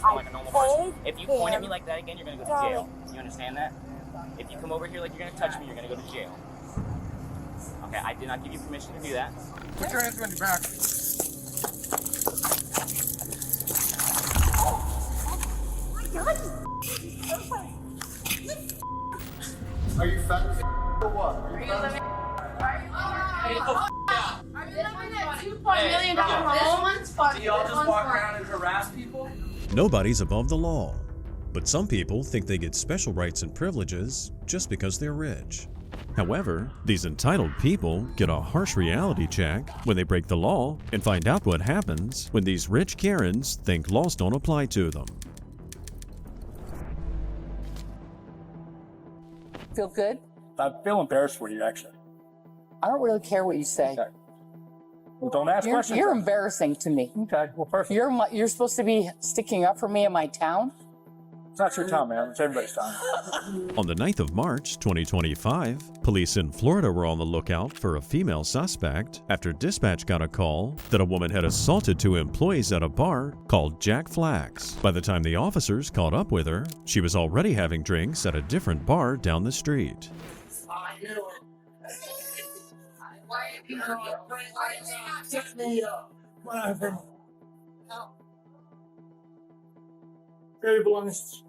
phone like a normal person. If you point at me like that again, you're gonna go to jail. You understand that? If you come over here like you're gonna touch me, you're gonna go to jail. Okay, I did not give you permission to do that. Put your hands on your back. Are you fat or what? Are you living? Are you living at $2 million home? This one's fun. Do y'all just walk around and harass people? Nobody's above the law, but some people think they get special rights and privileges just because they're rich. However, these entitled people get a harsh reality check when they break the law and find out what happens when these rich Karens think laws don't apply to them. Feel good? I feel embarrassed for you, actually. I don't really care what you say. Okay. Well, don't ask questions. You're embarrassing to me. Okay, well, perfect. You're supposed to be sticking up for me in my town? It's not your town, man. It's everybody's town. On the 9th of March, 2025, police in Florida were on the lookout for a female suspect after dispatch got a call that a woman had assaulted two employees at a bar called Jack Flack's. By the time the officers caught up with her, she was already having drinks at a different bar down the street. What happened? Grab your belongings.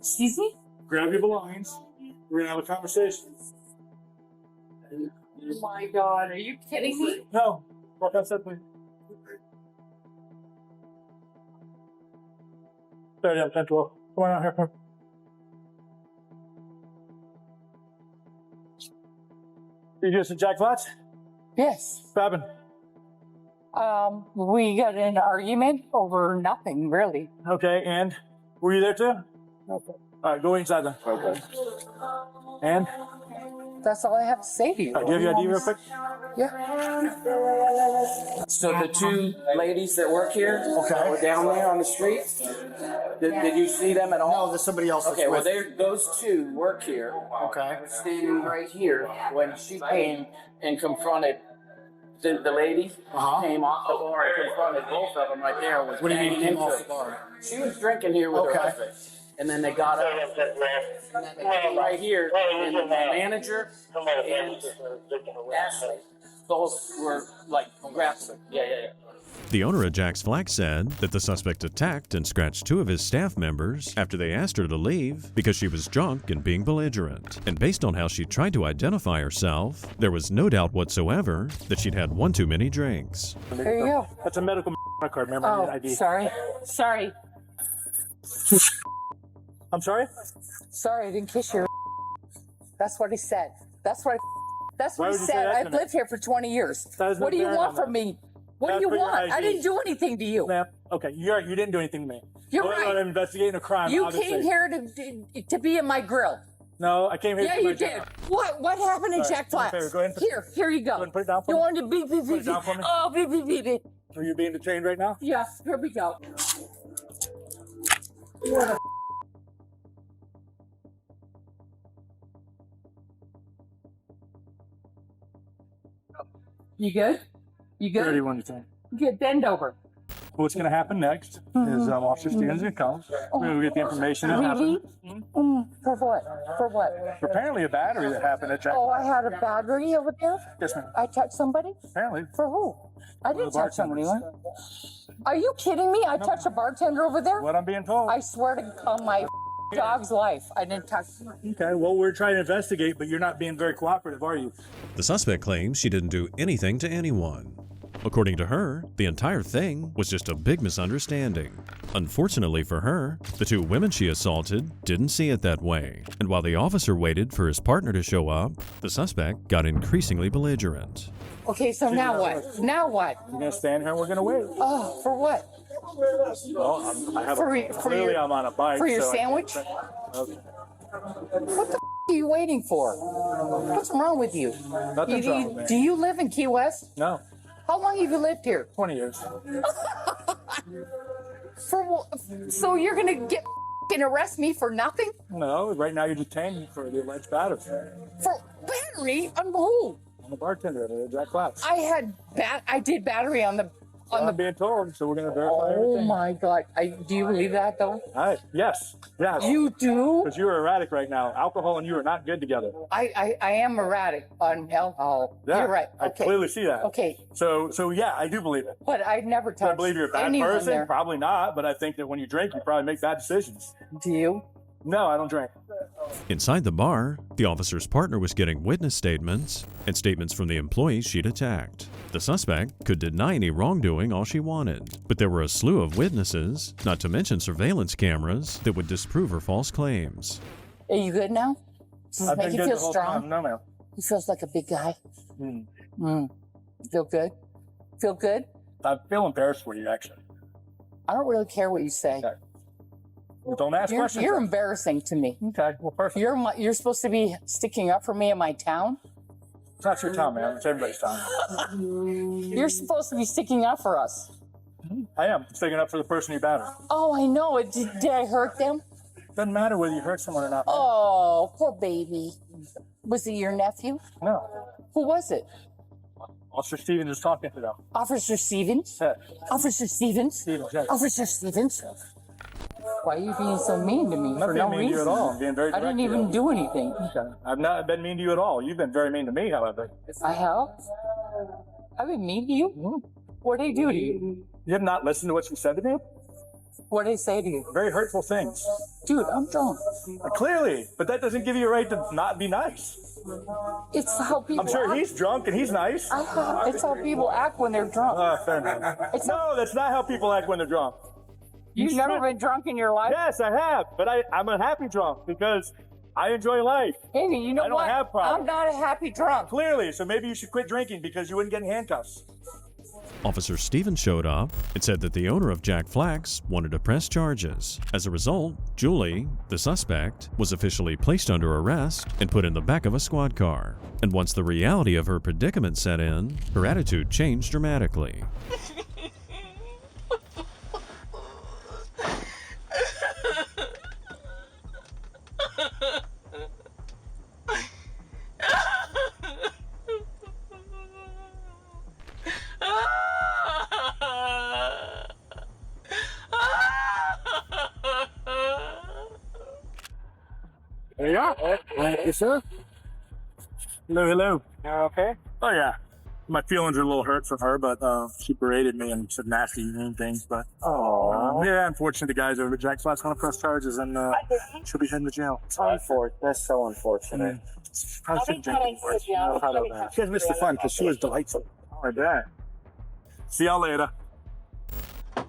Excuse me? Grab your belongings. We're gonna have a conversation. Oh my God, are you kidding me? No. Walk outside, please. There, yeah, 10, 12. Come on out here. Come. You just at Jack Flats? Yes. What happened? We got in an argument over nothing, really. Okay, and were you there too? Okay. All right, go inside then. Okay. And? That's all I have to say to you. Do you have your ID real quick? Yeah. So the two ladies that work here were down there on the street. Did you see them at all? No, there's somebody else. Okay, well, those two work here. Okay. Standing right here when she came and confronted the lady. Came off the bar and confronted both of them right there. Was What do you mean banging came into off it. the bar? She was drinking here with her husband. And then they got up, and then they came right here, and the manager and Ashley both were like grappling. Yeah. The owner of Jack's Flack said that the suspect attacked and scratched two of his staff members after they asked her to leave because she was drunk and being belligerent. And based on how she tried to identify herself, there was no doubt whatsoever that she'd had one too many drinks. There you go. That's a medical card. Remember your ID. Sorry. I'm sorry? Sorry, I didn't kiss your. That's what he said. That's what Why he would you say said. that I've to me? lived here for 20 years. That has no What do you bearing want on from that. me? What do That's you for your want? I ID. didn't do anything to you. Ma'am, okay, you didn't do anything to me. You're We're right. not investigating a crime. You obviously. came here to be in my grill. No, I came here. Yeah, to you my did. job. What happened in All right, Jack do me a Flats? favor, go ahead and put- Here you go. Go ahead and put it down for You me. wanted to beep, beep, Put beep, it down beep. for me. Oh, beep, beep, beep, beep. Are you being detained right now? Yes, here we go. You good? You good? 31 detained. Get bend over. What's going to happen next is Officer Stevens going to come. We're going to get the information that Really? happened. For what? For what? Apparently a battery that happened at Jack. Oh, I had a battery over there? Yes, ma'am. I touched somebody? Apparently. For who? I didn't the touch somebody. bartenders. Are you kidding me? I touched a bartender over there? What I'm being told. I swear to on my dog's life, I didn't touch. Okay, well, we're trying to investigate, but you're not being very cooperative, are you? The suspect claims she didn't do anything to anyone. According to her, the entire thing was just a big misunderstanding. Unfortunately for her, the two women she assaulted didn't see it that way, and while the officer waited for his partner to show up, the suspect got increasingly belligerent. Okay, so now what? Now what? You're going to stand here and we're going to wait. Oh, for what? Well, I have clearly I'm on a bike. For your so sandwich? Okay. What the are you waiting for? What's wrong with you? Nothing's wrong with me. Do you live in Key West? No, How long have you lived here? 20 years. So you're gonna get and arrest me for nothing? No, right now you're detained for the alleged battery. For battery on who? I'm a bartender at Jack Flats. I did battery on the I'm being told, so we're going to verify Oh everything. my God! Do you believe that though? Yes. You do? Because you're erratic right now. Alcohol and you are not good together. I am erratic on alcohol. Yeah, You're right. I Okay. clearly see that. Okay, So yeah, I do believe it. but I'd never Do I touched believe you're a bad anyone person? there. Probably not, but I think that when you drink, you probably make bad decisions. Do you? No, I don't drink. Inside the bar, the officer's partner was getting witness statements and statements from the employees she'd attacked. The suspect could deny any wrongdoing all she wanted, but there were a slew of witnesses, not to mention surveillance cameras, that would disprove her false claims. Are you good now? Does it I've make been you good feel the whole strong? time. No, ma'am. He feels like a big guy. Hmm. Feel good? Feel good? I feel embarrassed for you, actually. I don't really care what you say. Okay. Well, don't ask questions. You're embarrassing to me. Okay, well, perfect. You're supposed to be sticking up for me in my town. It's not your time, man. It's everybody's time. You're supposed to be sticking up for us. I am sticking up for the person you battered. Oh, I know it. Did I hurt them? Doesn't matter whether you hurt someone or not. Man. Oh, poor baby. Was it your nephew? No. Who was it? Officer Stevens is talking to them. Officer Stevens? Yeah. Officer Stevens? Stevens, yes. Officer Stevens? Why are you being so mean to me I'm for not no being mean to you reason? at all. I'm being very I direct didn't to you. even do anything. Okay. I've not been mean to you at all. You've been very mean to me, however. I have? I've been mean to you? What did I do to you? You have not listened to what she said to me? What did I say to you? Very hurtful things. Dude, I'm drunk. Clearly, but that doesn't give you a right to not be nice. It's how people I'm sure act. he's drunk and he's nice. It's how people act when they're drunk. Fair enough. It's No, that's not how people act when they're drunk. You've never been drunk in your life? Yes, I have, but I'm a happy drunk because I enjoy life. Hey, you know I don't what? have problems. I'm not a happy drunk. Clearly, so maybe you should quit drinking because you wouldn't get in handcuffs. Officer Stevens showed up and said that the owner of Jack Flax wanted to press charges. As a result, Julie, the suspect, was officially placed under arrest and put in the back of a squad car. And once the reality of her predicament set in, her attitude changed dramatically. There you are. Yes, sir. Hello, hello. You okay? Oh, yeah. My feelings are a little hurt from her, but she berated me and said nasty, mean things. But yeah, unfortunately, the guys over at Jack Flax want to press charges, and she'll be heading to jail. That's so unfortunate. Probably shouldn't drink anymore. You guys missed the fun because she was delightful. I bet. See y'all later. All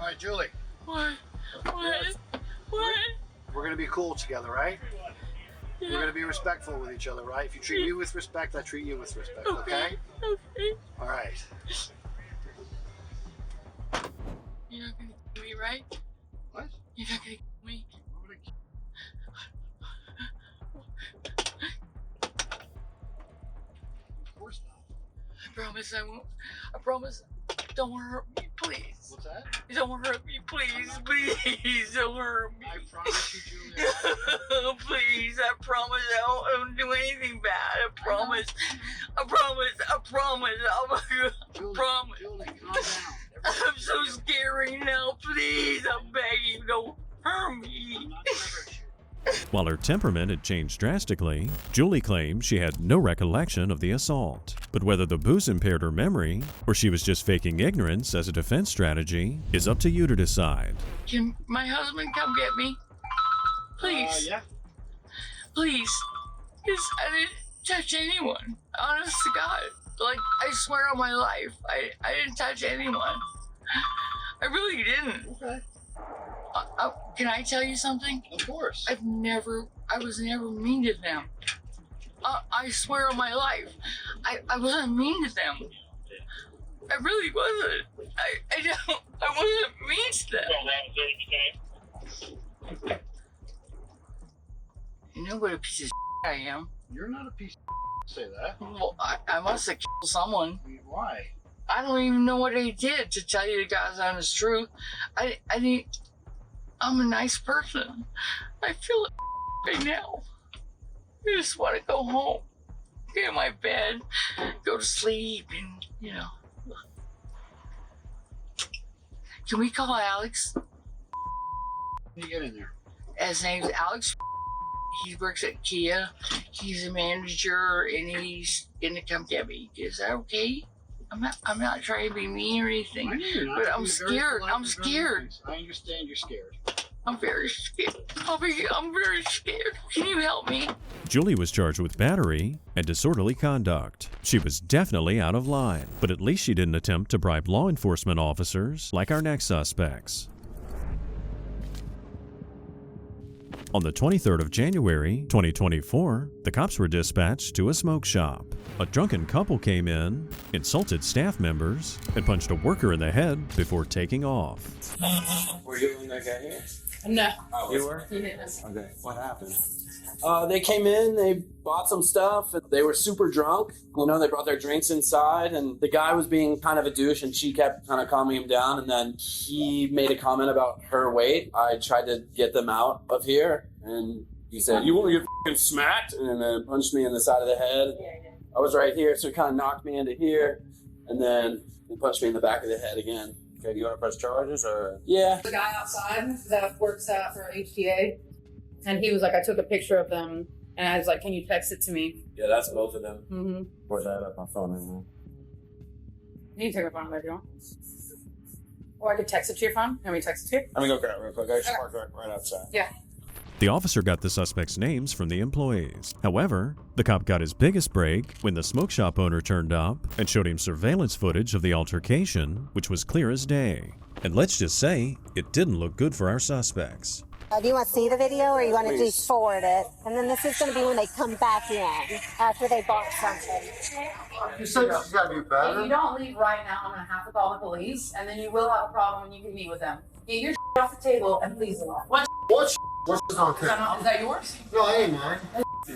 right, Julie, What? we're gonna be cool together, right? We're gonna be respectful with each other, right? If you treat me with respect, I treat you with respect, okay? Okay. All right. You're not gonna kill me, right? What? You're not gonna kill me. Of course not. I promise I won't. I promise. Don't hurt me, please. What's that? Don't hurt me, please. Please, don't hurt me. I promise you, Julie. Please, I promise I won't do anything bad. I promise. I promise. I promise. I Julie, promise. Julie, calm down. I'm so scary now. Please, I'm begging you, don't hurt me. I'm not gonna hurt you. While her temperament had changed drastically, Julie claimed she had no recollection of the assault. But whether the booze impaired her memory or she was just faking ignorance as a defense strategy is up to you to decide. Can my husband come get me? Please. Yeah. Please. Because I didn't touch anyone. Honest to God. Like, I swear on my life, I didn't touch anyone. I really didn't. Okay. Can I tell you something? Of course. I was never mean to them. I swear on my life, I wasn't mean to them. I really wasn't. I wasn't mean to them. You know what a piece of I am? You're not a piece of say that. Well, I must have killed someone. Why? I don't even know what I did, to tell you the God's honest truth. I'm a nice person. I feel it right now. I just want to go home, get in my bed, go to sleep, and, Can we call Alex? You get in there. His name's Alex. He works at Kia. He's a manager and he's gonna come get me. Is that okay? I'm not trying to be mean or anything, but I'm scared. I'm scared. I understand you're scared. I'm very scared. I'm very scared. Can you help me? Julie was charged with battery and disorderly conduct. She was definitely out of line, but at least she didn't attempt to bribe law enforcement officers like our next suspects. On the 23rd of January, 2024, the cops were dispatched to a smoke shop. A drunken couple came in, insulted staff members, and punched a worker in the head before taking off. Were you in that guy here? No. You were? Yes. Okay. What happened? They came in, they bought some stuff, and they were super drunk. You know, they brought their drinks inside, and the guy was being kind of a douche, and she kept kind of calming him down, and then he made a comment about her weight. I tried to get them out of here, and he said, "You want to get f***ing smacked?" And then punched me in the side of the head. I was right here, so he kind of knocked me into here, and then he punched me in the back of the head again. Okay, do you want to press charges, or? Yeah. The guy outside that works for HTA, and he was like, I took a picture of them, and I was like, can you text it to me? Yeah, that's both of them. Mm-hmm. Where's that up? My phone is You can take my phone there if you want. Or I could text it to your phone. Let me text it to you. Let me go grab it real quick. I just parked right outside. Yeah. The officer got the suspects' names from the employees. However, the cop got his biggest break when the smoke shop owner turned up and showed him surveillance footage of the altercation, which was clear as day. And let's just say, it didn't look good for our suspects. Do you want to see the video or you want to just forward it? And then this is going to be when they come back in after they bought something. You said she's got to be If better. you don't leave right now, I'm going to have to call the police, and then you will have a problem when you can meet with them. Get your off the table and please leave. What? What's on Is tape? that yours? No, it ain't mine. Okay. Do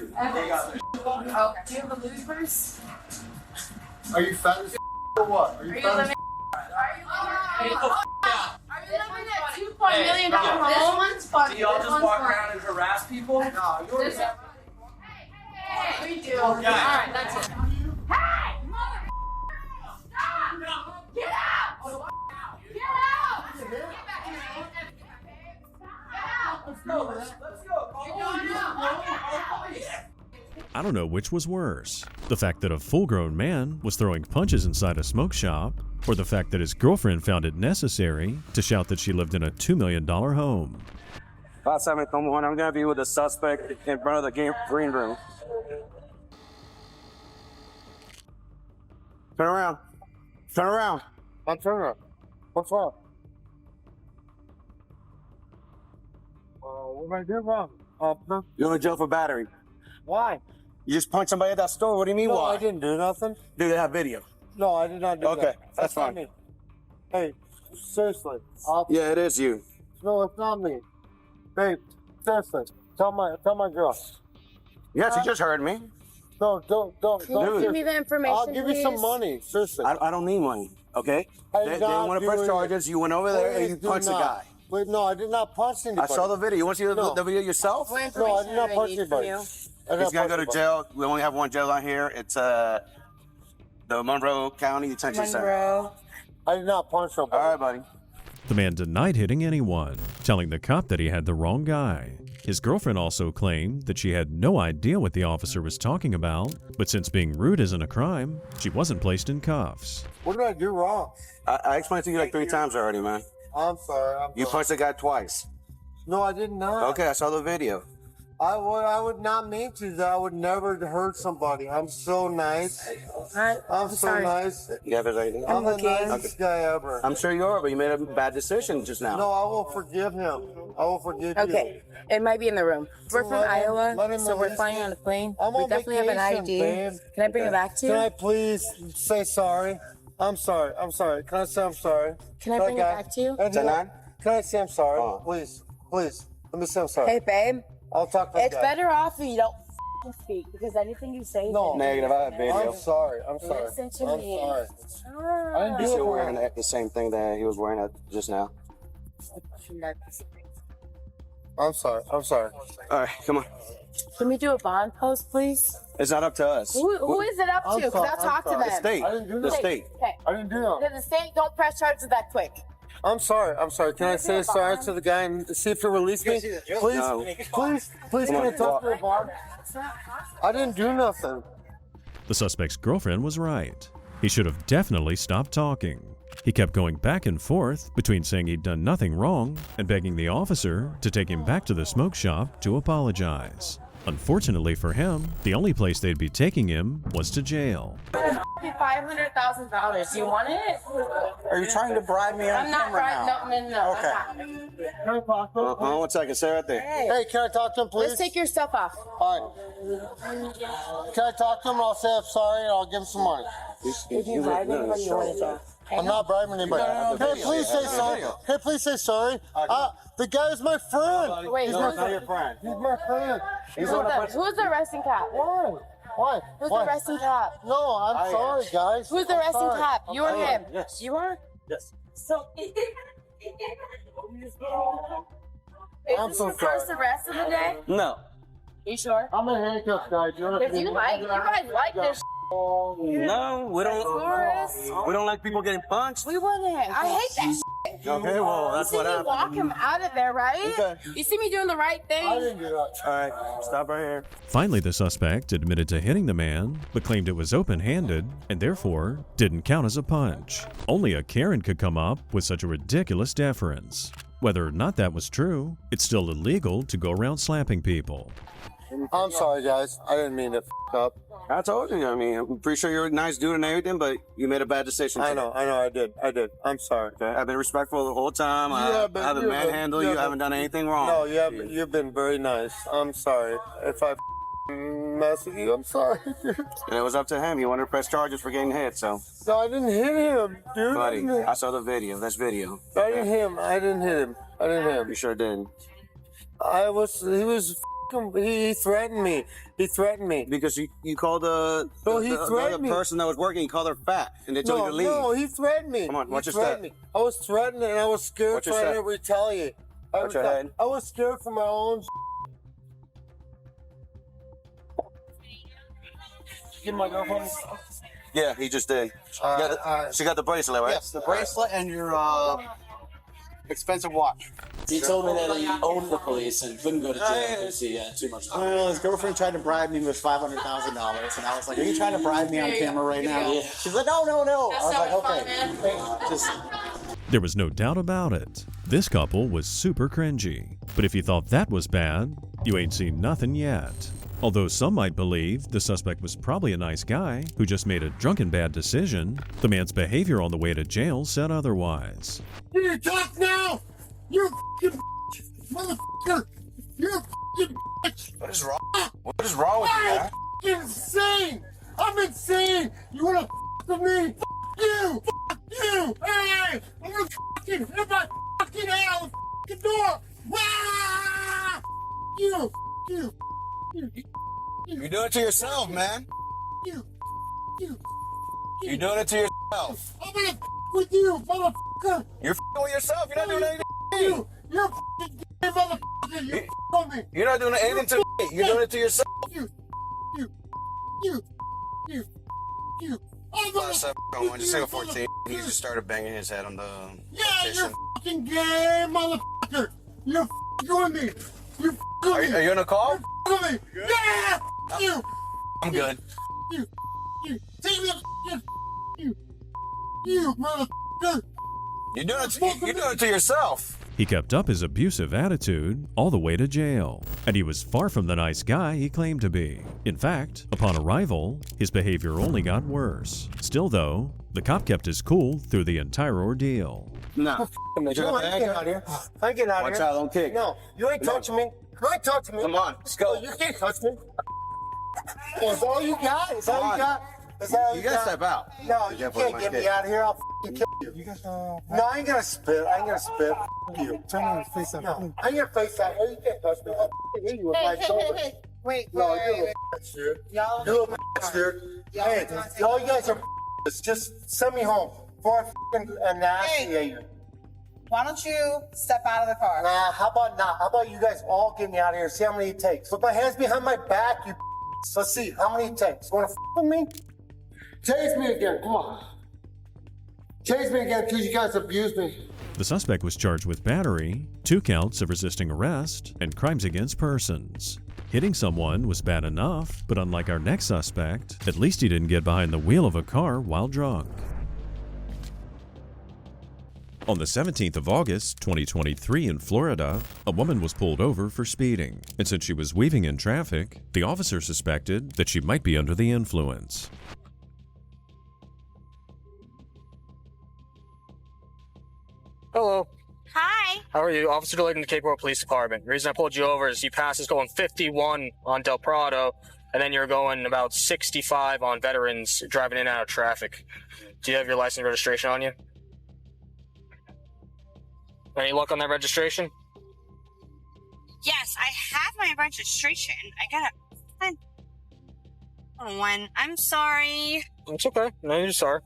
you have a loose purse? Are you fat as or what? Are you fat as Are you living at $2 million home? This one's funny. Do y'all just walk around and harass people? No, yours. Hey, we do. All right, that's it. Hey, mother! Stop! Get out! Get out! Get back in here. Get out! Let's go. You're going out. I don't know which was worse. The fact that a full-grown man was throwing punches inside a smoke shop, or the fact that his girlfriend found it necessary to shout that she lived in a $2 million home. I'm going to be with the suspect in front of the green room. Turn around. Turn around. I'm turning around. What's wrong? What am I doing wrong? You're in jail for battery. Why? You just punched somebody at that store. What do you mean, No, why? I didn't do nothing. Dude, they have video. No, I did not do that. Okay, that's not fine. me. Hey, seriously. Yeah, it is you. No, it's not me. Babe, seriously. Tell my girl. Yes, you just heard me. No, don't. Dude. Give me the information, I'll give you some please. money. Seriously. I don't need money, okay? I They did didn't not want to do press it. charges. You went over there and you Please do punched the not. guy. Wait, no, I did not punch anybody. I saw the video. You want to see No. the video yourself? What No, I information did not do punch need from anybody. you? I did He's not gonna punch go to anybody. jail. We only have one jail out here. It's the Monroe County Detention Center. Monroe. I did not punch somebody. All right, buddy. The man denied hitting anyone, telling the cop that he had the wrong guy. His girlfriend also claimed that she had no idea what the officer was talking about, but since being rude isn't a crime, she wasn't placed in cuffs. What did I do wrong? I explained to you like 3 times already, man. I'm sorry. You punched the guy twice. No, I did not. Okay, I saw the video. I would not mean to. That I would never hurt somebody. I'm so nice. I'm so sorry. nice. You have his ID? I'm the looking. nicest guy ever. I'm sure you are, but you made a bad decision just now. No, I will forgive him. I will forgive Okay, it might be in the room. We're from Let him- Iowa, let him so we're in. flying on a plane. I'm We on definitely have an vacation, ID. babe. Can I bring it back to you. you? Can I please say sorry? I'm sorry. I'm sorry. Can I say I'm sorry? Can I bring it back to you? Tonight? Can I say I'm sorry? Oh. Please. Please. Let me say I'm sorry. Hey, babe. I'll talk to the It's guy. better off if you don't speak because anything you say. No. Negative. I have video. I'm sorry. I'm sorry. Listen to I'm me. sorry. Ah. I didn't You do it still wrong. wearing the same thing that he was wearing just now. I'm sorry. I'm sorry. All right, come on. Can we do a bond post, please? It's not up to us. Who is it up I'm to? Because sorry, I'll I'm talk to sorry. them. The state. I didn't do The that. state. Okay. I didn't do that. Then the state don't press charges that quick. I'm sorry. Can I say sorry to the guy and see if he'll release me? Please, please, can I talk to the bar? I didn't do nothing. The suspect's girlfriend was right. He should have definitely stopped talking. He kept going back and forth between saying he'd done nothing wrong and begging the officer to take him back to the smoke shop to apologize. Unfortunately for him, the only place they'd be taking him was to jail. $500,000. You want it? Are you trying to bribe me on I'm not camera bribing. No. Okay. I'm not. One second, stay right there. Hey, can I talk to him, please? Let's take your stuff off. All right. Can I talk to him? I'll say I'm sorry and I'll give him some money. If you bribe anybody, you want it. I'm not bribing anybody. Hey, please say sorry. Hey, please say sorry. The guy is my friend. Wait, He's who's not your friend. He's my friend. who's the arresting cop? Why? Who's the arresting cop? No, I'm sorry, guys. Who's the I'm arresting sorry. cop? You or him? Yes. You are? Yes. So. I'm so Is this the first arrest of the day? No. You sure? I'm a handcuff guy. If you guys like this. No, we don't like people getting punched. We wouldn't. I hate that shit. Okay, well, that's You what see me happened. walk him out of there, right? Okay. You see me doing the right I thing? didn't do that. All right, stop right here. Finally, the suspect admitted to hitting the man, but claimed it was open-handed and therefore didn't count as a punch. Only a Karen could come up with such a ridiculous deference. Whether or not that was true, it's still illegal to go around slapping people. I'm sorry, guys. I didn't mean to up. I told you. I mean, I'm pretty sure you're a nice dude and everything, but you made a bad decision. I know. I did. I'm sorry. Okay, I've been respectful the whole time. I haven't manhandled you. I haven't done anything wrong. No, you've been very nice. I'm sorry. If I mess with you, I'm sorry. And it was up to him. He wanted to press charges for getting hit, so. No, I didn't hit him, dude. Buddy, I saw the video. That's video. I didn't hit him. I didn't hit him. You sure did. He threatened me. Because you called the other person that was working, you called her fat, and they told you to leave. No, he threatened me. Come on, watch He your step. threatened me. I was threatened and I was scared Watch your trying step. to retaliate. Watch your head. I was scared for my own. Give my girlfriend. Yeah, he just did. She got the bracelet, right? Yes, the bracelet and your expensive watch. He told me that he owned the police and couldn't go to jail because he had too much time. Well, his girlfriend tried to bribe me with $500,000, and I was like, "Are you trying to bribe me on camera right now?" Yeah. She's like, "No." I was like, "Okay." Just There was no doubt about it. This couple was super cringy. But if you thought that was bad, you ain't seen nothing yet. Although some might believe the suspect was probably a nice guy who just made a drunken bad decision, the man's behavior on the way to jail said otherwise. You talk now! You fucking motherfucker! You're fucking bitch! What is wrong? What is wrong with you, man? I'm insane! I'm insane! You wanna fuck with me? Fuck you! Fuck you! Hey! I'm gonna fucking hit my fucking head on the fucking door! Wah! You! You! You're doing it to yourself, man. You! You're doing it to yourself. I'm gonna fuck with you, motherfucker! You're f***ing with yourself. You're not doing anything to me. You're fucking gay, motherfucker! You fuck me! You're not doing anything to me. You're doing it to yourself. You! Just take a 14. He just started banging his head on the Yeah, petition. you're fucking gay, motherfucker! You're fucking with me! You're fucking with me! Are you in a call? You're fucking with me! Yeah! Fuck you! I'm good. You! Take me up! You, motherfucker! You're doing it to yourself. He kept up his abusive attitude all the way to jail, and he was far from the nice guy he claimed to be. In fact, upon arrival, his behavior only got worse. Still though, the cop kept his cool through the entire ordeal. No. I ain't getting out of here. I ain't getting out of Watch here. out, don't kick. No, you ain't touching me. You ain't touching me. Come on, let's go. You can't touch me. Is all you got? Is all you got? Is all You gotta step out. No, you can't get me out of here. I'll f***ing kill you. No, I ain't gonna spit. F*** you. Turn on your face up. No, I ain't gonna face that. No, you can't touch me. I'll f***ing hit you with my shoulder. Wait, No, you're a little bitch, dude. Y'all. You're a little bitch, dude. Hey, all you guys are just send me home before I f***ing annihilate you. Why don't you step out of the car? Nah, how about not? How about you guys all get me out of here? See how many it takes. Put my hands behind my back, you. Let's see how many it takes. You wanna f with me? Chase me again. Come on. Chase me again because you guys abused me. The suspect was charged with battery, 2 counts of resisting arrest, and crimes against persons. Hitting someone was bad enough, but unlike our next suspect, at least he didn't get behind the wheel of a car while drunk. On the 17th of August, 2023 in Florida, a woman was pulled over for speeding, and since she was weaving in traffic, the officer suspected that she might be under the influence. Hello. Hi. How are you? Officer Delayed in the Cape Coral Police Department. The reason I pulled you over is you passed us going 51 on Del Prado, and then you're going about 65 on Veterans, driving in and out of traffic. Do you have your license and registration on you? Any luck on that registration? Yes, I have my registration. I gotta find one. I'm sorry. It's okay. No, you're sorry.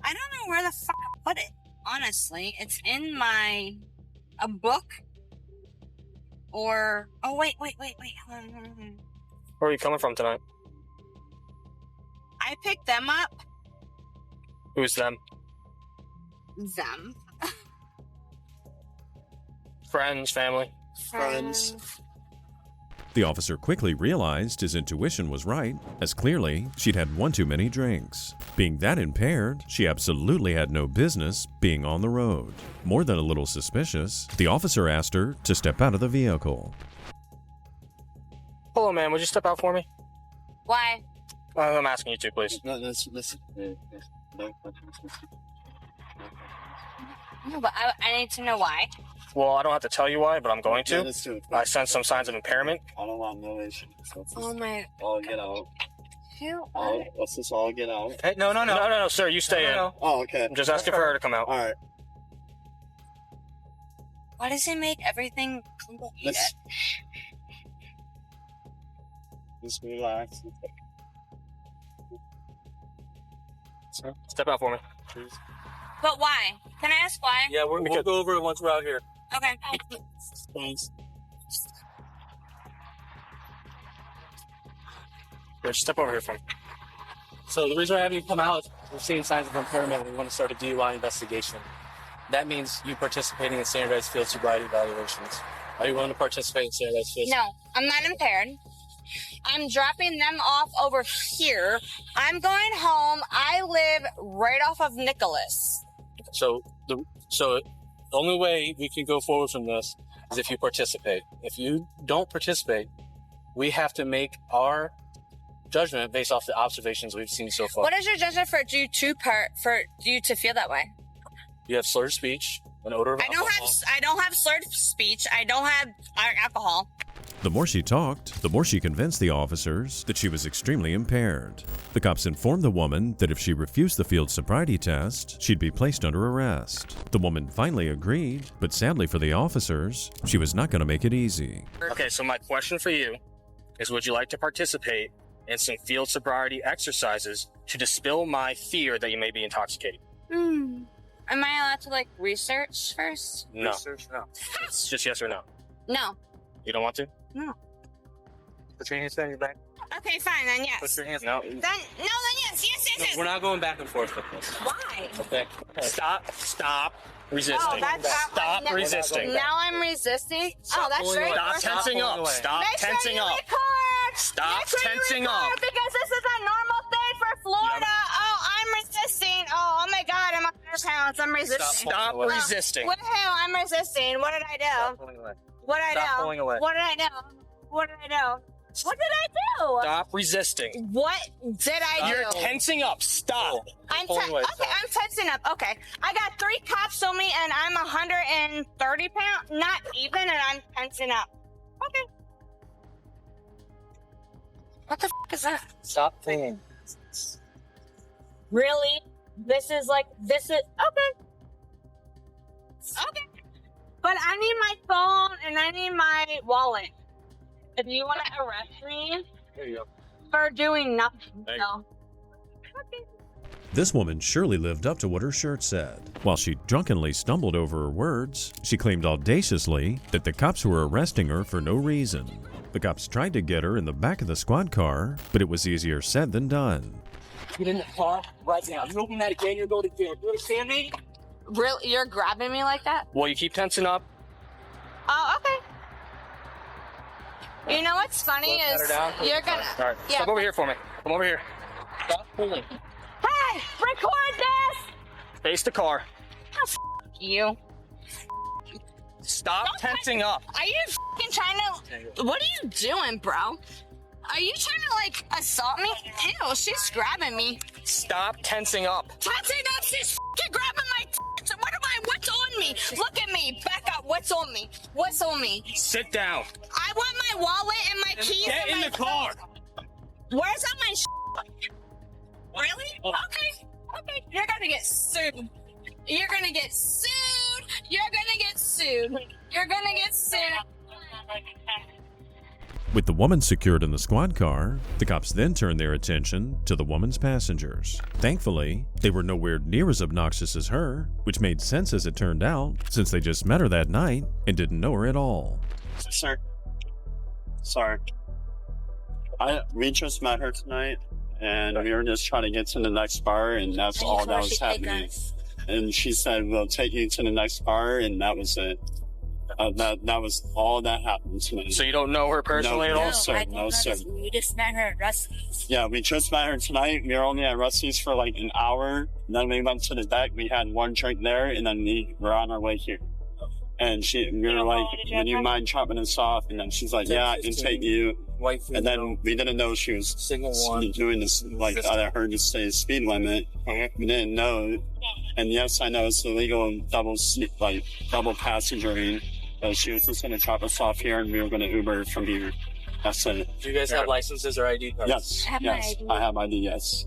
I don't know where the fuck I put it. Honestly, it's in a book. Or oh wait. Hold on. Where are you coming from tonight? I picked them up. Who's them? Them. Friends, family. Friends. The officer quickly realized his intuition was right, as clearly she'd had one too many drinks. Being that impaired, she absolutely had no business being on the road. More than a little suspicious, the officer asked her to step out of the vehicle. Hello, ma'am. Would you step out for me? Why? I'm asking you to, please. No, but I need to know why. Well, I don't have to tell you why, but I'm going to. I sense some signs of impairment. I don't want no issues. Oh my. All get out. Who? Let's just all get out. Hey, no, sir. You stay in. Oh, okay. I'm just asking for her to come out. All right. Why does it make everything complicated? Just relax. Step out for me, please. But why? Can I ask why? Yeah, we'll go over it once we're out here. Okay. Thanks. Yeah, just step over here for me. So the reason we're having you come out is we're seeing signs of impairment and we want to start a DUI investigation. That means you participating in standardized field sobriety evaluations. Are you willing to participate in standardized field? No, I'm not impaired. I'm dropping them off over here. I'm going home. I live right off of Nicholas. So the only way we can go forward from this is if you participate. If you don't participate, we have to make our judgment based off the observations we've seen so far. What is your judgment for you to feel that way? You have slurred speech, an odor of alcohol. I don't have slurred speech. I don't have alcohol. The more she talked, the more she convinced the officers that she was extremely impaired. The cops informed the woman that if she refused the field sobriety test, she'd be placed under arrest. The woman finally agreed, but sadly for the officers, she was not going to make it easy. Okay, so my question for you is, would you like to participate in some field sobriety exercises to dispel my fear that you may be intoxicated? Am I allowed to research first? No. Research? No. It's just yes or no. No. You don't want to? No. Put your hands down your back. Okay, fine, then yes. Put your hands down. Then yes. We're not going back and forth with this. Why? Okay. Stop resisting. Oh, that's Stop resisting. Now I'm resisting. That's very Stop tensing up. Stop tensing up. Stop tensing up. Because this is a normal thing for Florida. Oh, I'm resisting. Oh my God, I'm 100 pounds. I'm resisting. Stop resisting. What the hell? I'm resisting. What did I do? Stop pulling away. What did I do? Stop pulling away. What did I do? What did I do? What did I do? Stop resisting. What did I do? You're tensing up. Stop. I'm tensing up. Okay. I got 3 cops on me and I'm 130 pounds, not even, and I'm tensing up. Okay. What the f is that? Stop thinking. Really? This is okay. Okay. But I need my phone and I need my wallet. If you want to arrest me Here you go. for doing nothing. No. Okay. This woman surely lived up to what her shirt said. While she drunkenly stumbled over her words, she claimed audaciously that the cops were arresting her for no reason. The cops tried to get her in the back of the squad car, but it was easier said than done. Get in the car right now. You open that again, you're going to jail. You understand me? Really? You're grabbing me like that? Well, you keep tensing up. Oh, okay. You know what's funny Pat is her down. you're gonna. All right, Yeah. step over here for me. Come over here. Stop pulling. Hey, record this. Face the car. Oh, you. Stop tensing up. Are you fucking trying to? What are you doing, bro? Are you trying to like assault me? Ew, she's grabbing me. Stop tensing up. Tensing up, she's fucking grabbing my. What's on me? Look at me. Back up. What's on me? What's on me? Sit down. I want my wallet and my keys. Get in and my the car. Where's all my? Really? Oh. Okay. Okay. You're gonna get sued. You're gonna get sued. You're gonna get sued. You're gonna get sued. With the woman secured in the squad car, the cops then turned their attention to the woman's passengers. Thankfully, they were nowhere near as obnoxious as her, which made sense as it turned out, since they just met her that night and didn't know her at all. Sir, sorry. We just met her tonight, and we were just trying to get to the next bar, and that's all that was happening. And she said, "We'll take you to the next bar," and that was it. That was all that happened tonight. So you don't know her personally at all? No, sir. No, sir. We just met her at Rusty's. Yeah, we just met her tonight. We were only at Rusty's for like an hour. Then we went to the deck. We had one drink there, and then we were on our way here. And we were like, "Would you mind chopping us off?" And then she's like, "Yeah, I can take you." And then we didn't know she was doing this, like, I heard you say speed limit. We didn't know. And yes, I know it's illegal double passengering. But she was just going to chop us off here, and we were going to Uber from here. That's it. Do you guys have licenses or ID cards? Yes. I have my ID. I have ID, yes.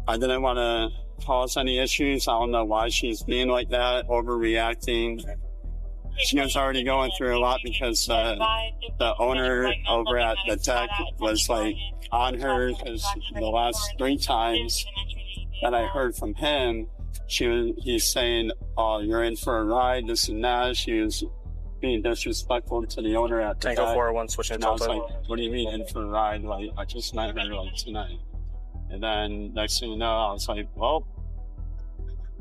I didn't want to cause any issues. I don't know why she's being like that, overreacting. She was already going through a lot because the owner over at the deck was like on her, because the last 3 times that I heard from him, he's saying, "Oh, you're in for a ride," this and that. She was being disrespectful to the owner at the Tango deck. 401 switching And I was like, "What do you mean in for a ride? Like, I just met her like tonight." And then next thing you know, I was like, "Well,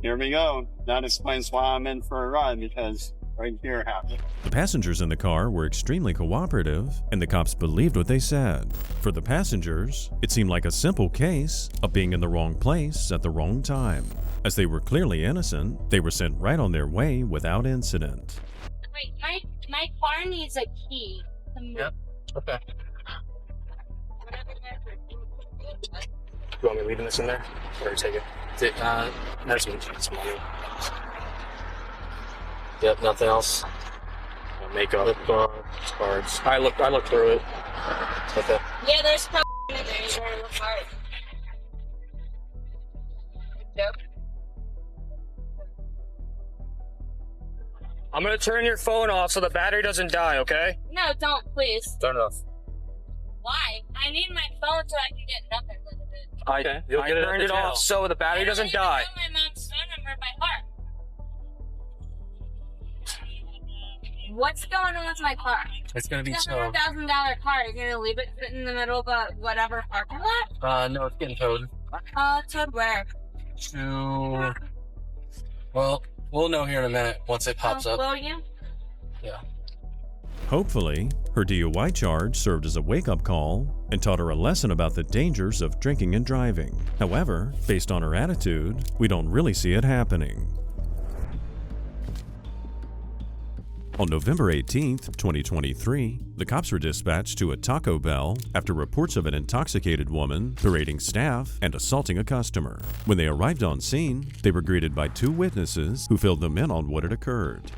here we go. That explains why I'm in for a ride, because right here happened." The passengers in the car were extremely cooperative, and the cops believed what they said. For the passengers, it seemed like a simple case of being in the wrong place at the wrong time. As they were clearly innocent, they were sent right on their way without incident. Wait, my car needs a key. Yep. Okay. You want me leaving this in there? Or take it? There's some money. Yep, nothing else. Makeup, cards. I looked through it. Okay. Yeah, there's probably in there. You're gonna look hard. Yep. I'm gonna turn your phone off so the battery doesn't die, okay? No, don't, please. Turn it off. Why? I need my phone so I can get nothing out of it. I turned it off so the battery doesn't die. I don't even know my mom's phone number by heart. What's going on with my car? It's gonna be It's a towed. $100,000 car. You're gonna leave it sitting in the middle of a whatever parking lot? No, it's getting towed. Towed where? Well, we'll know here in a minute once it pops up. Will you? Yeah. Hopefully, her DUI charge served as a wake-up call and taught her a lesson about the dangers of drinking and driving. However, based on her attitude, we don't really see it happening. On November 18th, 2023, the cops were dispatched to a Taco Bell after reports of an intoxicated woman parading staff and assaulting a customer. When they arrived on scene, they were greeted by 2 witnesses who filled them in on what had occurred.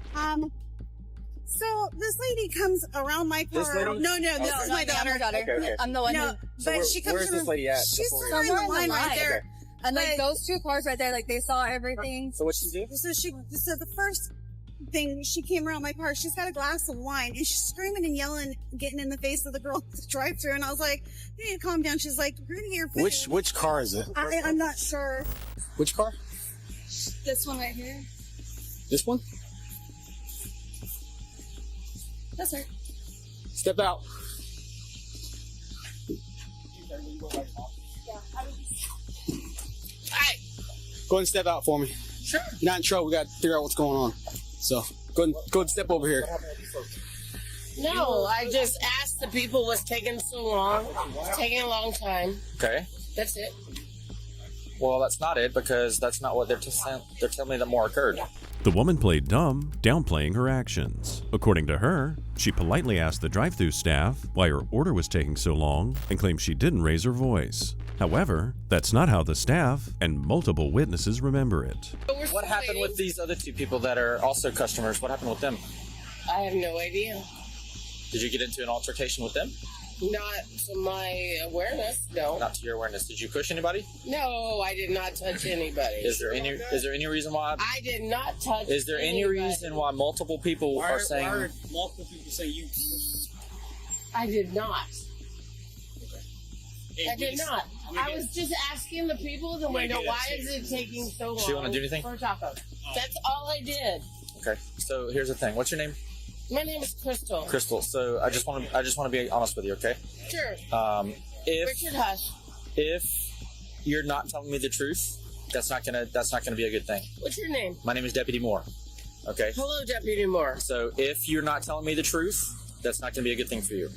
So this lady comes around my car. This lady? No, this is my daughter. Okay. I'm the one. No, but she comes. Where's this lady at? She's Before somewhere in the line right there. Okay. And like those 2 cars right there, like they saw everything. So what she do? So the first thing, she came around my car. She's got a glass of wine and she's screaming and yelling, getting in the face of the girl at the drive-thru. And I was like, "You need to calm down." She's like, "We're gonna get your food." Which car is it? I'm not sure. Which car? This one right here. This one? That's her. Step out. Yeah. Go ahead and step out for me. Sure. You're not in trouble. We got to figure out what's going on. So go ahead and step over here. No, I just asked the people what's taking so long. It's taking a long time. Okay. That's it. Well, that's not it because that's not what they're telling me that more occurred. The woman played dumb, downplaying her actions. According to her, she politely asked the drive-thru staff why her order was taking so long and claimed she didn't raise her voice. However, that's not how the staff and multiple witnesses remember it. What happened with these other two people that are also customers? What happened with them? I have no idea. Did you get into an altercation with them? Not to my awareness, no. Not to your awareness. Did you push anybody? No, I did not touch anybody. Is there any reason why? I did not touch. Is there any reason why multiple people are saying? Why are multiple people saying you? I did not. Okay. I did not. I was just asking the people in the window, why is it taking so long? Do you want to do anything? For tacos. That's all I did. Okay. So here's the thing. What's your name? My name is Crystal. Crystal. So I just want to be honest with you, okay? Sure. Richard Hush. If you're not telling me the truth, that's not gonna be a good thing. What's your name? My name is Deputy Moore. Okay. Hello, Deputy Moore. So if you're not telling me the truth, that's not gonna be a good thing for you.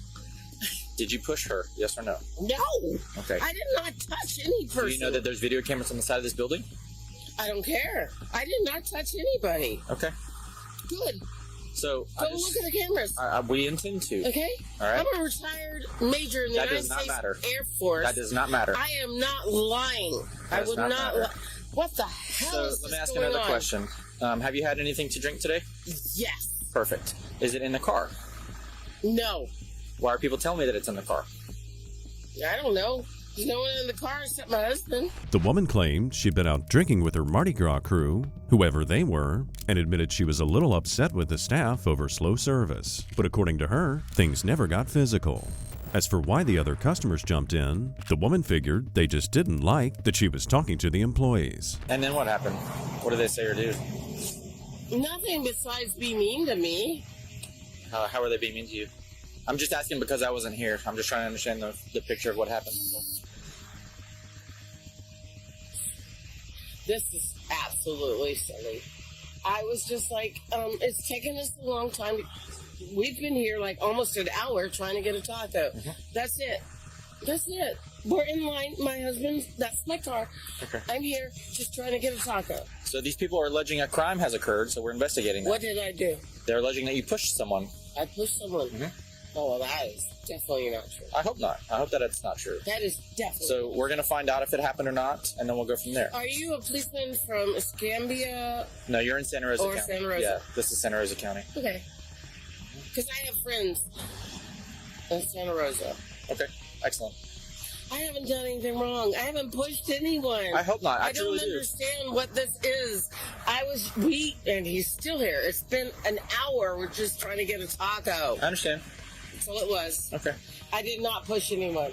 Did you push her? Yes or no? No. Okay. I did not touch any person. Do you know that there's video cameras on the side of this building? I don't care. I did not touch anybody. Okay. Good. So Go look at the cameras. We intend to. Okay. All right. I'm a retired major in the United States Air Force. That does not matter. I am not lying. I would not. What the hell is let me ask going another on? question. Have you had anything to drink today? Yes. Perfect. Is it in the car? No. Why are people telling me that it's in the car? I don't know. There's no one in the car except my husband. The woman claimed she'd been out drinking with her Mardi Gras crew, whoever they were, and admitted she was a little upset with the staff over slow service. But according to her, things never got physical. As for why the other customers jumped in, the woman figured they just didn't like that she was talking to the employees. And then what happened? What did they say or do? Nothing besides be mean to me. How are they being mean to you? I'm just asking because I wasn't here. I'm just trying to understand the picture of what happened. This is absolutely silly. I was just like, it's taken us a long time. We've been here like almost an hour trying to get a taco. Mm-hmm. That's it. That's it. We're in line. My husband, that's my car. Okay. I'm here just trying to get a taco. So these people are alleging a crime has occurred, so we're investigating that. What did I do? They're alleging that you pushed someone. I pushed someone. Mm-hmm. Oh, well, that is definitely not true. I hope not. I hope that it's not true. That is definitely So we're going to find out if it happened or not, and then we'll go from there. Are you a policeman from Escambia? No, you're in Santa Rosa Or County. Santa Rosa. Yeah, this is Santa Rosa County. Okay. Because I have friends in Santa Rosa. Okay, excellent. I haven't done anything wrong. I haven't pushed anyone. I hope not. I don't truly do. understand what this is. And he's still here. It's been an hour. We're just trying to get a taco. I understand. That's all it was. Okay. I did not push anyone.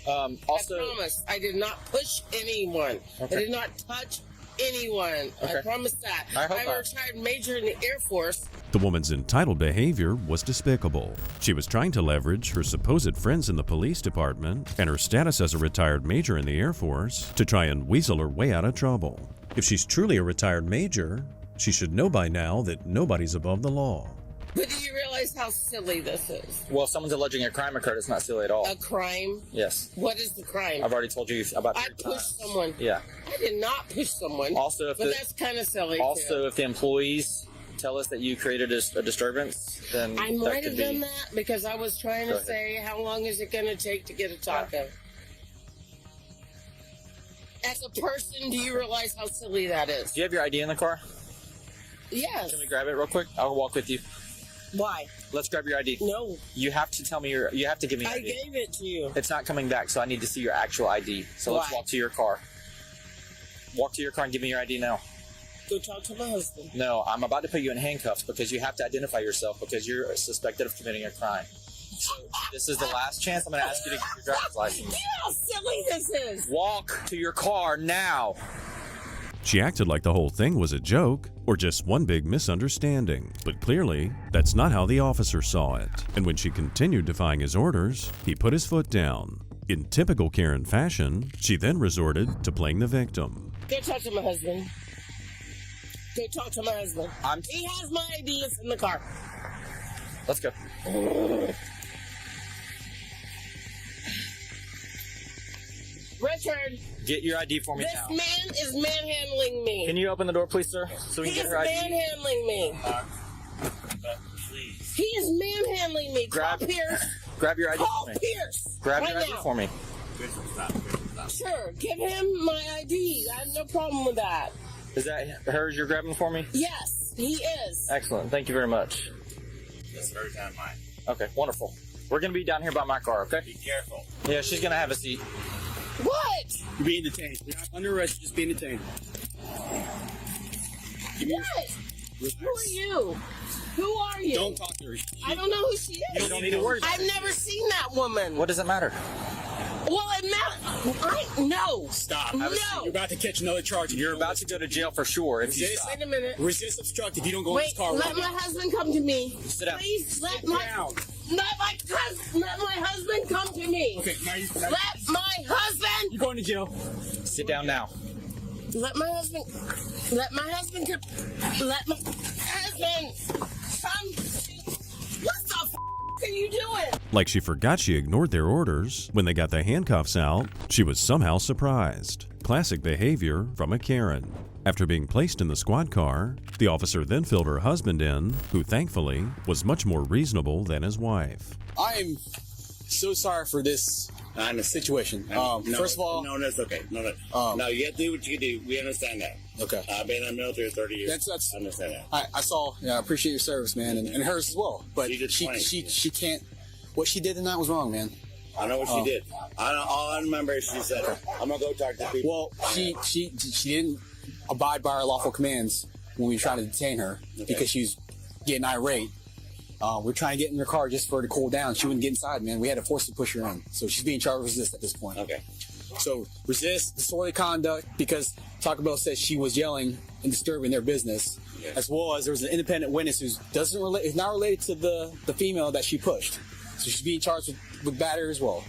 Also, I promise. I did not push anyone. Okay. I did not touch anyone. Okay. I promise that. I hope I'm not. a retired major in the Air Force. The woman's entitled behavior was despicable. She was trying to leverage her supposed friends in the police department and her status as a retired major in the Air Force to try and weasel her way out of trouble. If she's truly a retired major, she should know by now that nobody's above the law. But do you realize how silly this is? well, if someone's alleging a crime occurred, it's not silly at all. A crime? Yes. What is the crime? I've already told you about I pushed someone. Yeah. I did not push someone. Also, if but the- that's kind of silly. Also, too. if the employees tell us that you created a disturbance, then I that might could have be. done that because I was trying Go to ahead. say, how long is it going to take to get a taco? As a person, do you realize how silly that is? Do you have your ID in the car? Yes. Can we grab it real quick? I'll walk with you. Why? Let's grab your ID. No. You have to tell me you have to give me your I ID. gave it to you. It's not coming back, so I need to see your actual ID. So let's Why? walk to your car. Walk to your car and give me your ID now. Go talk to my husband. No, I'm about to put you in handcuffs because you have to identify yourself because you're suspected of committing a crime. So this is the last chance I'm going to ask you to get your driver's license. You know how silly this is. Walk to your car now. She acted like the whole thing was a joke or just one big misunderstanding. But clearly, that's not how the officer saw it. And when she continued defying his orders, he put his foot down. In typical Karen fashion, she then resorted to playing the victim. Go talk to my husband. Go talk to my husband. He has my ID. It's in the car. Let's go. Richard. Get your ID for me This now. man is manhandling me. Can you open the door, please, sir? So we can He get is her ID. manhandling me. He is manhandling me. Grab- Call Pierce. Grab your ID Call for me. Pierce. Grab right your ID now. for me. Sure. Give him my ID. I have no problem with that. Is that hers you're grabbing for me? Yes, he is. Excellent. Thank you very much. That's very time mine. Okay, wonderful. We're going to be down here by my car, okay? Be careful. Yeah, she's going to have a seat. What? You're being detained. You're not under arrest. You're just being detained. What? Who are you? Who are you? Don't talk to her. I don't know who she is. You don't need to worry about I've never seen that woman. What does it matter? Well, it matters. No. Stop. No. You're about to catch another charge. You're about to go to jail for sure if you Resist. stop. Wait a minute. Resist obstruct if you don't go in Wait, this car. let my husband come to me. Sit down. Please let Sit my down. let my husband come to me. Okay, now Let my husband. you're going to jail. Sit down now. Let my husband come. Let my husband come. What the f*** are you doing? Like she forgot she ignored their orders. When they got the handcuffs out, she was somehow surprised. Classic behavior from a Karen. After being placed in the squad car, the officer then filled her husband in, who thankfully was much more reasonable than his wife. I am so sorry for this situation. First of all, no, that's okay. No, you have to do what you do. We understand that. Okay. I've been in the military 30 years. That's I understand that. I saw. Yeah, I appreciate your service, man, and hers as well. But she can't. What she did tonight was wrong, man. I know what she did. All I remember is she said, "I'm gonna go talk to people." Well, she didn't abide by our lawful commands when we were trying to detain her because she was getting irate. We're trying to get in her car just for her to cool down. She wouldn't get inside, man. We had to force to push her in. So she's being charged with resist at this point. Okay. So resist, disorderly conduct, because Taco Bell says she was yelling and disturbing their business, as well as there was an independent witness who is not related to the female that she pushed. So she's being charged with battery as well.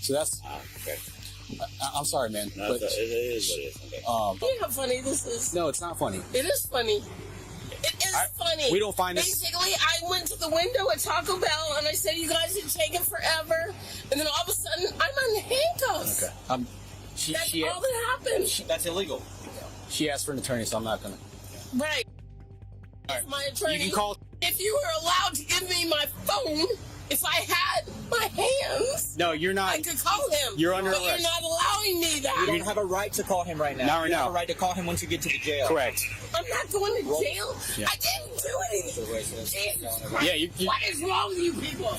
So that's. Okay. I'm sorry, man. No, but it is what it is. Okay. You know how funny this is? No, it's not funny. It is funny. It is funny. we don't find this- Basically, I went to the window at Taco Bell and I said, "You guys are taking forever," and then all of a sudden, I'm on handcuffs. Okay. That's all that happened. That's illegal. She asked for an attorney, so I'm not gonna. Right. All right. My attorney. You can call. If you were allowed to give me my phone, if I had my hands, No, you're not. I could call him. You're under but arrest. You're not allowing me that. You don't have a right to call him right now. Not right you have now. a right to call him once you get to the jail. Correct. I'm not going to jail. Yeah. I didn't do anything. Jesus Christ. Yeah, you- What is wrong with you people?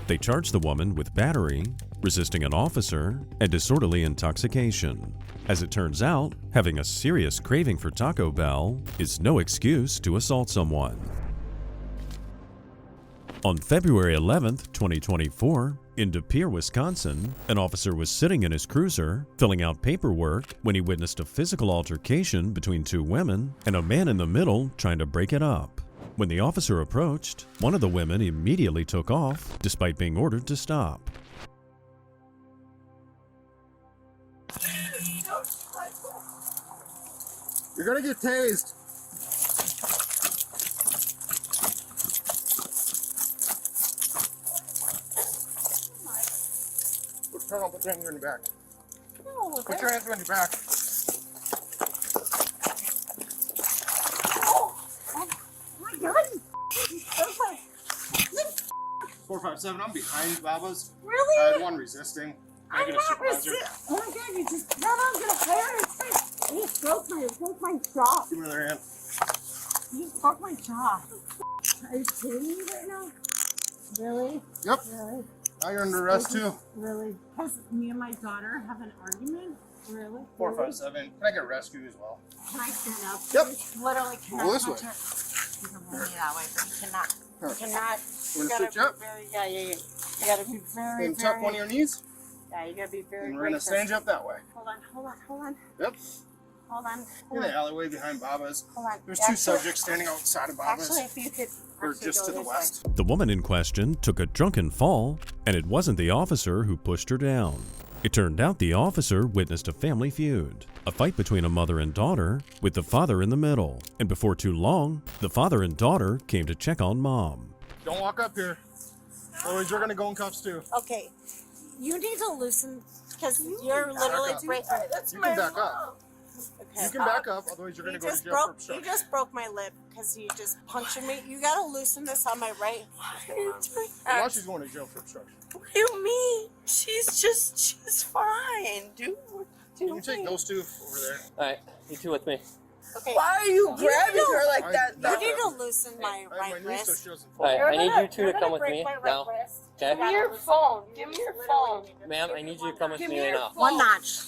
They charged the woman with battery, resisting an officer, and disorderly intoxication. As it turns out, having a serious craving for Taco Bell is no excuse to assault someone. On February 11th, 2024, in De Pere, Wisconsin, an officer was sitting in his cruiser, filling out paperwork, when he witnessed a physical altercation between two women and a man in the middle trying to break it up. When the officer approached, one of the women immediately took off, despite being ordered to stop. You're gonna get tased. Turn on, put your hands in your back. No, Put your hands in your back. my God. 457, I'm behind Baba's. Really? I had one resisting. Can I I'm get a not supervisor? resisting. Oh my God, you just got on to the fire and say, you just broke my jaw. Give me the other hand. You just broke my jaw. Are you kidding me right now? Really? Yep. Really? Now you're under arrest too. Really? Because me and my daughter have an argument? Really? 457. Can I get a rescue as well? Can I stand up? Yep. You literally cannot Go this touch way. her. You can move me that way, but you cannot. Huh. You cannot. You You wanna gotta switch up? be very, yeah. You gotta be very, And tuck very. one of your knees, Yeah, you gotta be very. and we're gonna gracious. stand you up that way. Hold on. Yep. Hold on. In the alleyway behind Baba's. Hold on. There's two subjects standing outside of Baba's. Actually, if you could. Or actually just go to the this west. way. The woman in question took a drunken fall, and it wasn't the officer who pushed her down. It turned out the officer witnessed a family feud, a fight between a mother and daughter, with the father in the middle. And before too long, the father and daughter came to check on mom. Don't walk up here. Otherwise, you're gonna go in cuffs too. Okay, you need to loosen because you're literally breaking. You can back up. You can back up, otherwise you're gonna go to jail for obstruction. You just broke my lip because you just punched me. You gotta loosen this on my right. Now she's going to jail for obstruction. What do you mean? She's fine, dude. Can you take those two over there? Alright, you two with me. Okay. Why are you grabbing her like that? You need to loosen my right wrist. Alright, I need you two to come with me now. Okay? Give me your phone. Give me your phone. Ma'am, I need you to come with me right now. One notch.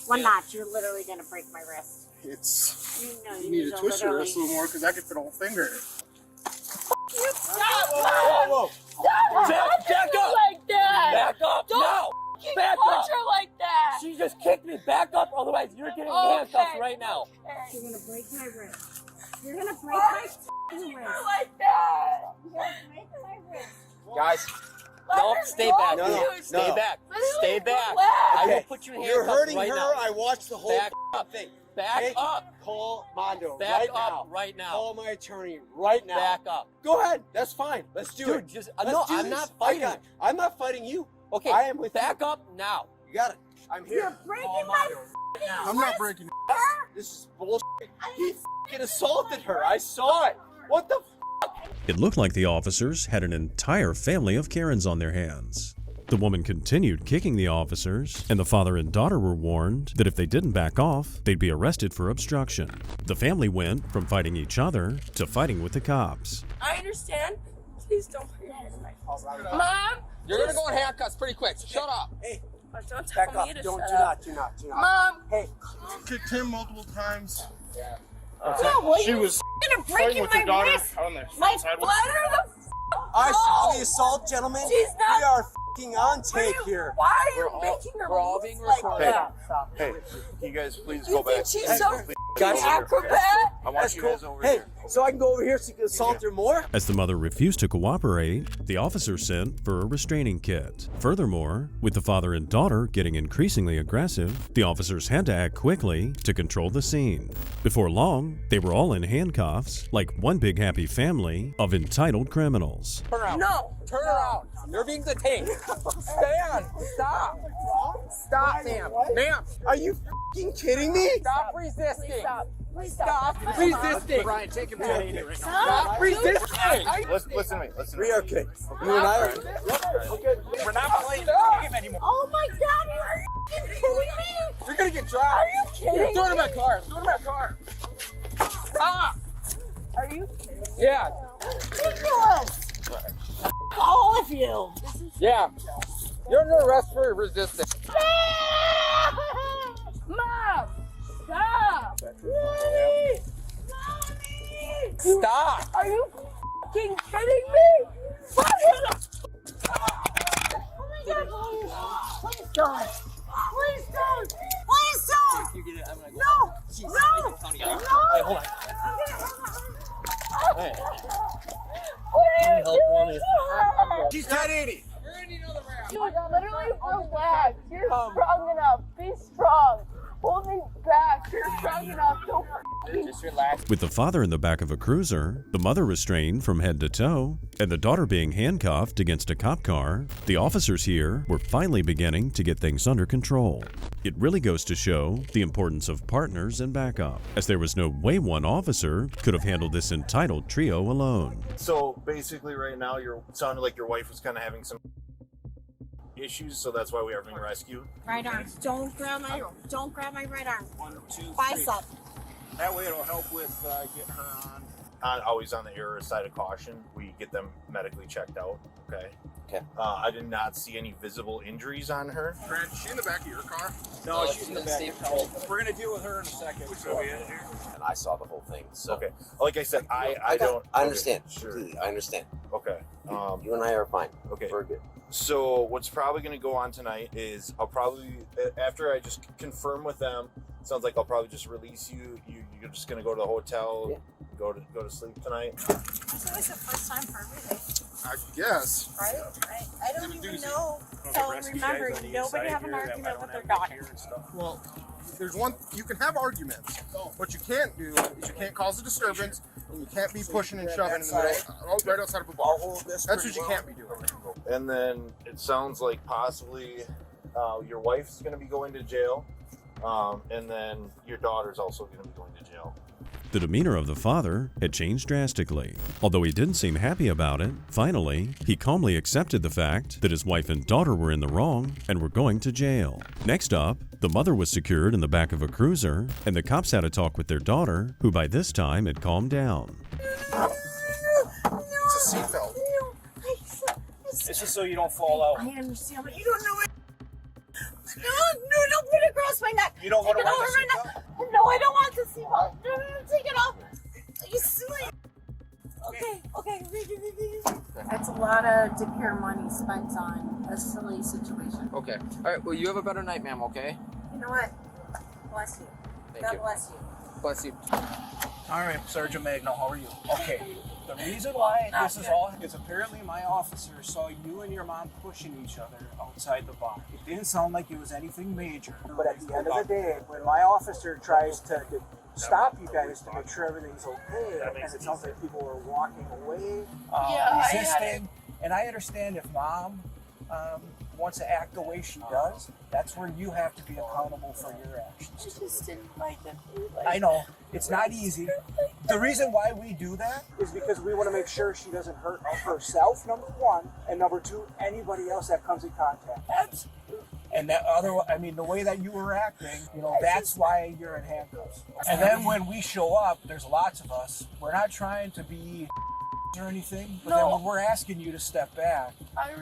One notch. You're literally gonna break my wrist. It's. You need to twist your wrist a little more because I could fit a whole finger in it. You stop! Whoa! Stop! Back up! Like that! Back up! Don't now! Back punch up! her like that! She just kicked me. Back up, otherwise you're getting handcuffs right now. You're gonna break my wrist. You're gonna break my wrist. Like that! You're gonna break my wrist. Guys, no, stay back. Stay back. Stay back. I will put you in handcuffs You're hurting right her. now. I watched the whole Back up. thing. Back up. Call Mondo Back right up now. right now. Call my attorney right now. Back up. Go ahead. That's fine. Let's do Dude, it. just Let's no, do I'm this. not fighting. I'm not fighting you. Okay, I am with back you. up now. You got it. I'm here. You're breaking my I'm not breaking it. This is bullshit. He f***ing assaulted her. I saw it. What the f***? It looked like the officers had an entire family of Karens on their hands. The woman continued kicking the officers, and the father and daughter were warned that if they didn't back off, they'd be arrested for obstruction. The family went from fighting each other to fighting with the cops. I understand. Please don't put your hand in my face. Mom! You're gonna go in handcuffs pretty quick. Shut up. Hey, don't back tell up. me to Don't, shut do up. not, do not, do not. Mom! Hey. Kicked him multiple times. She was You're gonna break fighting in with her my daughter wrist! on the My sidewalk. bladder the I saw the assault, gentlemen. She's not- We are f***ing on take here. Why are you making her we're all move being like recorded. that? Hey, you guys please You go back. think she's so Guys, acrobat? I want That's you cool. guys over Hey, here. so I can go over here so you can assault her more? As the mother refused to cooperate, the officer sent for a restraining kit. Furthermore, with the father and daughter getting increasingly aggressive, the officers had to act quickly to control the scene. Before long, they were all in handcuffs, like one big happy family of entitled criminals. Turn around. No! Turn around. You're being detained. Stand. Stop. Stop, ma'am. Ma'am. Are you f***ing kidding me? Stop resisting. Please stop. Stop resisting. Brian, take him to Stop resisting. Listen to me. Listen to me. We okay. You and I are. We're not playing this game anymore. Oh my god, are you kidding me? You're gonna get dropped. Are you kidding Throw it in my me? car. Throw it in my car. Stop. Are you kidding me? Yeah. Ridiculous! All of you! Yeah. You're under arrest for resisting. Mom! Stop! Mommy! Mommy! Stop. Are you fucking kidding me? What Please don't! Please don't! Please don't! You get it. I'm gonna go. No! Jeez, No! Tony, No! Hey, hold on. Hey. What are you Help doing woman. to her? She's 1080. Dude, literally relax. You're strong enough. Be strong. Hold me back. You're strong enough. Don't Just relax. With the father in the back of a cruiser, the mother restrained from head to toe, and the daughter being handcuffed against a cop car, the officers here were finally beginning to get things under control. It really goes to show the importance of partners and backup, as there was no way one officer could have handled this entitled trio alone. So basically, right now, it sounded like your wife was kind of having some issues, so that's why we are being rescued. Right arm. Don't grab my right arm. 1, 2, 3. Bicep. That way it'll help with getting her on. Always on the error side of caution. We get them medically checked out. Okay. Okay. I did not see any visible injuries on her. Grant, is she in the back of your car? No, she's in the back. We're gonna deal with her in a second. So And I saw the whole thing. So Okay. Like I said, I don't. I understand. Okay, sure. Completely, I understand. Okay. You and I are fine. Okay. We're good. So what's probably going to go on tonight is I'll probably, after I just confirm with them, sounds like I'll probably just release you. You're just going to go to the hotel, go to sleep tonight. It's always the first time for everything. I guess. Right? I don't even know. So remember, nobody have an argument with their daughter. Well, there's one. You can have arguments. What you can't do is you can't cause a disturbance, and you can't be pushing and shoving in the middle, right outside of a bar. That's what you can't be doing. And then it sounds like possibly your wife's going to be going to jail, and then your daughter's also going to be going to jail. The demeanor of the father had changed drastically. Although he didn't seem happy about it, finally, he calmly accepted the fact that his wife and daughter were in the wrong and were going to jail. Next up, the mother was secured in the back of a cruiser, and the cops had a talk with their daughter, who by this time had calmed down. It's a seatbelt. It's just so you don't fall out. I understand, but you don't know it. No, don't put it across my neck. You don't want to Take it wear off the right now. No, I don't want the seatbelt. No, take it off. You silly. Okay. That's a lot of daycare money spent on a silly situation. Okay. All right. Well, you have a better night, ma'am. Okay. You know what? Bless you. Thank God you. bless you. Bless you. All right, Sergeant Magno, how are you? Okay. The reason why this is all is apparently my officer saw you and your mom pushing each other outside the bar. It didn't sound like it was anything major. But at the end of the day, when my officer tries to stop you guys to make sure everything's okay, and it sounds like people are walking away, resisting, and I understand if mom wants to act the way she does, that's where you have to be accountable for your actions. I just didn't like them. I know, it's not easy. The reason why we do that is because we want to make sure she doesn't hurt herself, number one, and number two, anybody else that comes in contact. And that the way that you were acting, that's why you're in handcuffs. And then when we show up, there's lots of us. We're not trying to be or anything, but then when we're asking you to step back,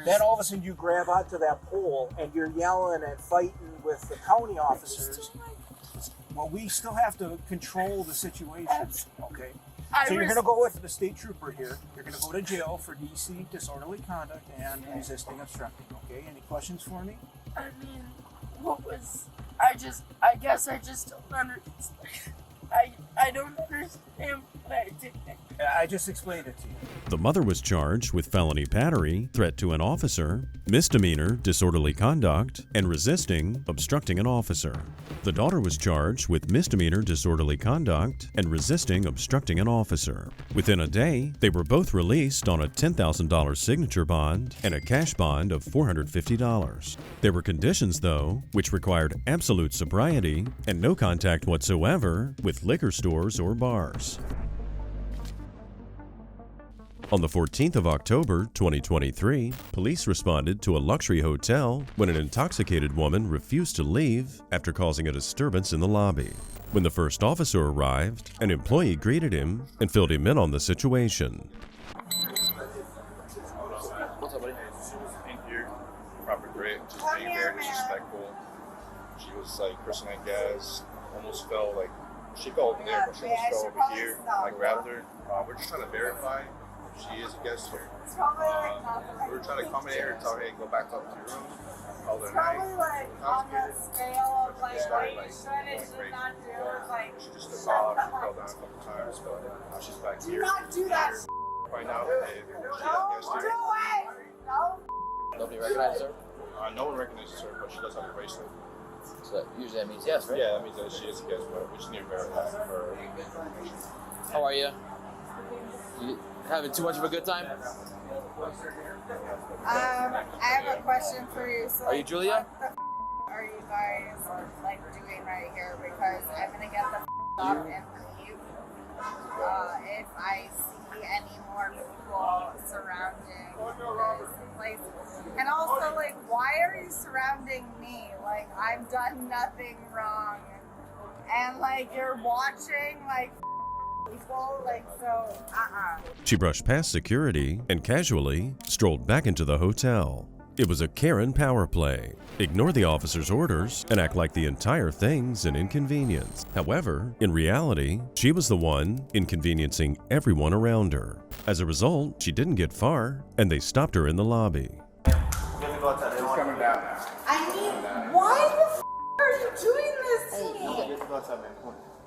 then all of a sudden you grab onto that pole and you're yelling and fighting with the county officers. Well, we still have to control the situation, okay? So you're going to go with the state trooper here. You're going to go to jail for DC, disorderly conduct, and resisting obstructing, okay? Any questions for me? I mean, I guess I just don't understand. I don't understand what I did. I just explained it to you. The mother was charged with felony battery, threat to an officer, misdemeanor disorderly conduct, and resisting obstructing an officer. The daughter was charged with misdemeanor disorderly conduct and resisting obstructing an officer. Within a day, they were both released on a $10,000 signature bond and a cash bond of $450. There were conditions, though, which required absolute sobriety and no contact whatsoever with liquor stores or bars. On the 14th of October, 2023, police responded to a luxury hotel when an intoxicated woman refused to leave after causing a disturbance in the lobby. When the first officer arrived, an employee greeted him and filled him in on the situation. What's up, buddy? She was in here, proper grip, just being very disrespectful. She was like cursing at gas, almost fell like, she fell over there, but she almost fell over here. I grabbed her. We're just trying to verify she is a guest here. We're trying to come in here and tell her, hey, go back up to your room. It's probably like on that scale of like what you should not do. Like, she just took off, she fell down a couple times, but now she's back here. Do not do that. Right now, hey, she is a guest here. Nobody recognizes her? No one recognizes her, but she does have a bracelet. So usually that means yes, right? Yeah, that means that she is a guest, but we just need to verify her information. How are you? You having too much of a good time? I have a question for you. So, are you Julia? What the are you guys like doing right here? Because I'm gonna get the up and leave if I see any more people surrounding this place. And also, like, why are you surrounding me? Like, I've done nothing wrong, and like you're watching like. People, like, so, She brushed past security and casually strolled back into the hotel. It was a Karen power play. Ignore the officer's orders and act like the entire thing's an inconvenience. However, in reality, she was the one inconveniencing everyone around her. As a result, she didn't get far, and they stopped her in the lobby. I mean, why the are you doing this to me?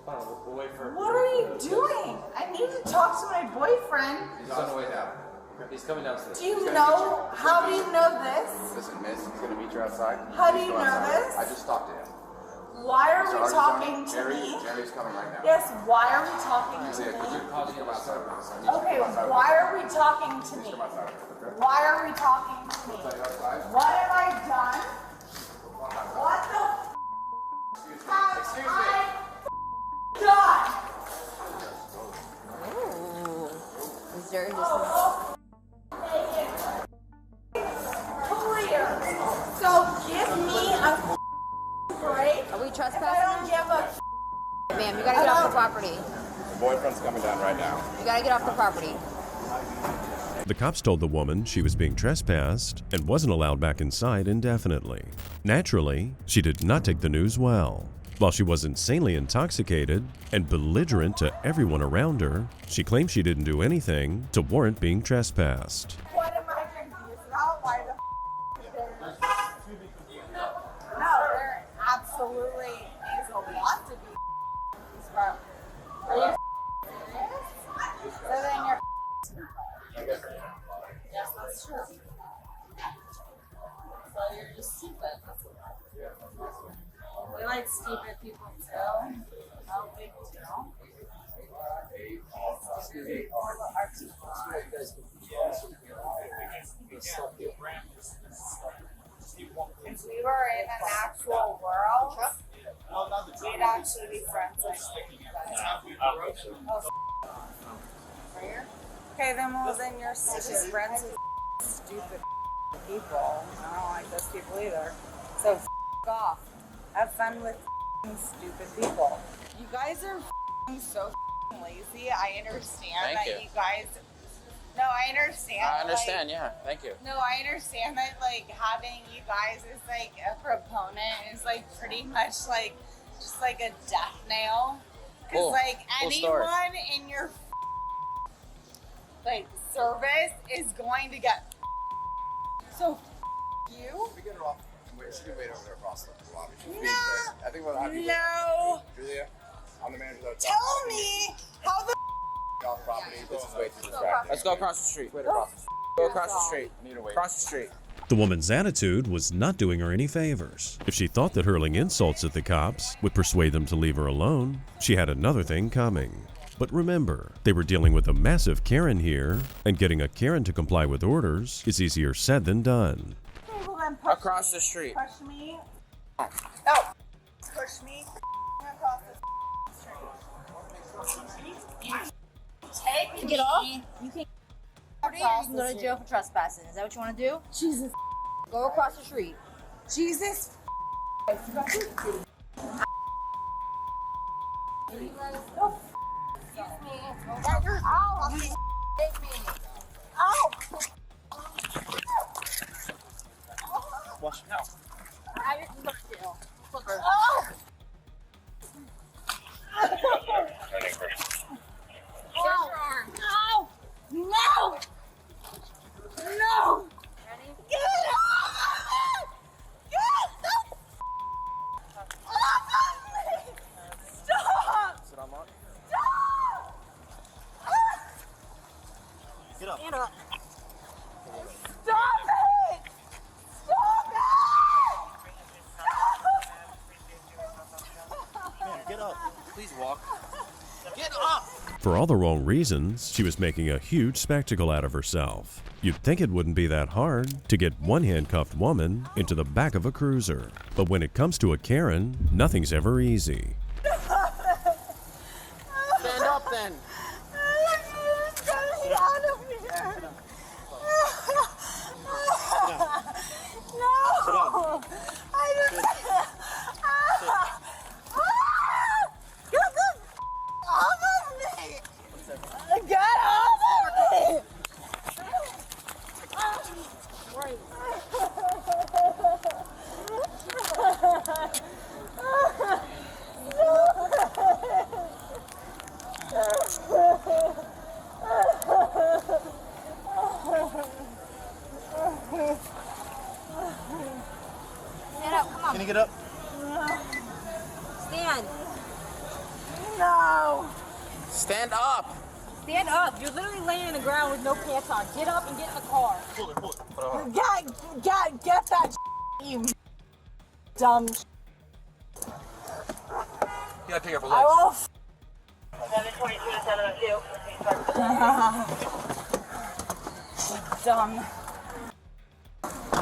What are you doing? I need to talk to my boyfriend. He's on the way down. He's coming downstairs. Do you know? How do you know this? Listen, miss, he's gonna meet you outside. How do Please you go know outside. this? I just talked to him. Why are Mr. we Arizona, talking to Jerry, me? Jerry's coming right now. Yes, why are we talking to Julia, could you me? please come outside with us? I need you to Okay, come outside with why us. are we talking to me? Come outside with us, okay? Why are we talking to me? What have I done? What the have I done? Is there just Clear. So give me a break. Are we If I trespassing? don't give a Ma'am, you gotta get off the property. The boyfriend's coming down right now. You gotta get off the property. The cops told the woman she was being trespassed and wasn't allowed back inside indefinitely. Naturally, she did not take the news well. While she was insanely intoxicated and belligerent to everyone around her, she claimed she didn't do anything to warrant being trespassed. What am I confused about? Why the No, there absolutely is a lot to be confused about. Are you serious? So then you're yes, that's true. So you're just stupid. We like stupid people too. No big deal. If we were in an actual world, we'd actually be friends like okay, then you're just friends with stupid people. I don't like those people either. So off. Have fun with stupid people. You guys are so lazy. I understand Thank that you. you guys. No, I understand. I understand, like, yeah. Thank you. No, I understand that like having you guys as like a proponent is like pretty much like just like a death nail. Because Cool. like Cool story. anyone in your like service is going to get so you. We get her off. Wait, she can wait over there across the lobby. She's being No. great. I think we'll have you No. Julia, I'm the manager of the Tell me how the off property. This is way too distracting. Let's go across the street. Wait across. Go across the street. Need to wait. Across the street. The woman's attitude was not doing her any favors. If she thought that hurling insults at the cops would persuade them to leave her alone, she had another thing coming. But remember, they were dealing with a massive Karen here, and getting a Karen to comply with orders is easier said than done. Okay, well then push Across the street. Push me. No. Push me across the street. Take Get me. off. You can Across you can the go to jail street. for trespassing. Is that what you want to do? Jesus. Go across the street. Jesus. Ow. Take me. Ow. Watch out. I didn't look at you. Oh. Ow. No. No. Get off of me! Get the off of me! Stop! Sit on Mark. Stop! Get up. Get up. Stop it! Stop it! Get up. Please walk. Get up! For all the wrong reasons, she was making a huge spectacle out of herself. You'd think it wouldn't be that hard to get one handcuffed woman into the back of a cruiser. But when it comes to a Karen, nothing's ever easy. Stand up then. Get me out of here! No! I just... Get the off of me! Get off of me! Stand up. Come on. Can you get up? Stand. No! Stand up. Stand up. You're literally laying on the ground with no pants on. Get up and get in the car. Pull it. Get that you dumb. You gotta pick up her I legs. will 722 dumb.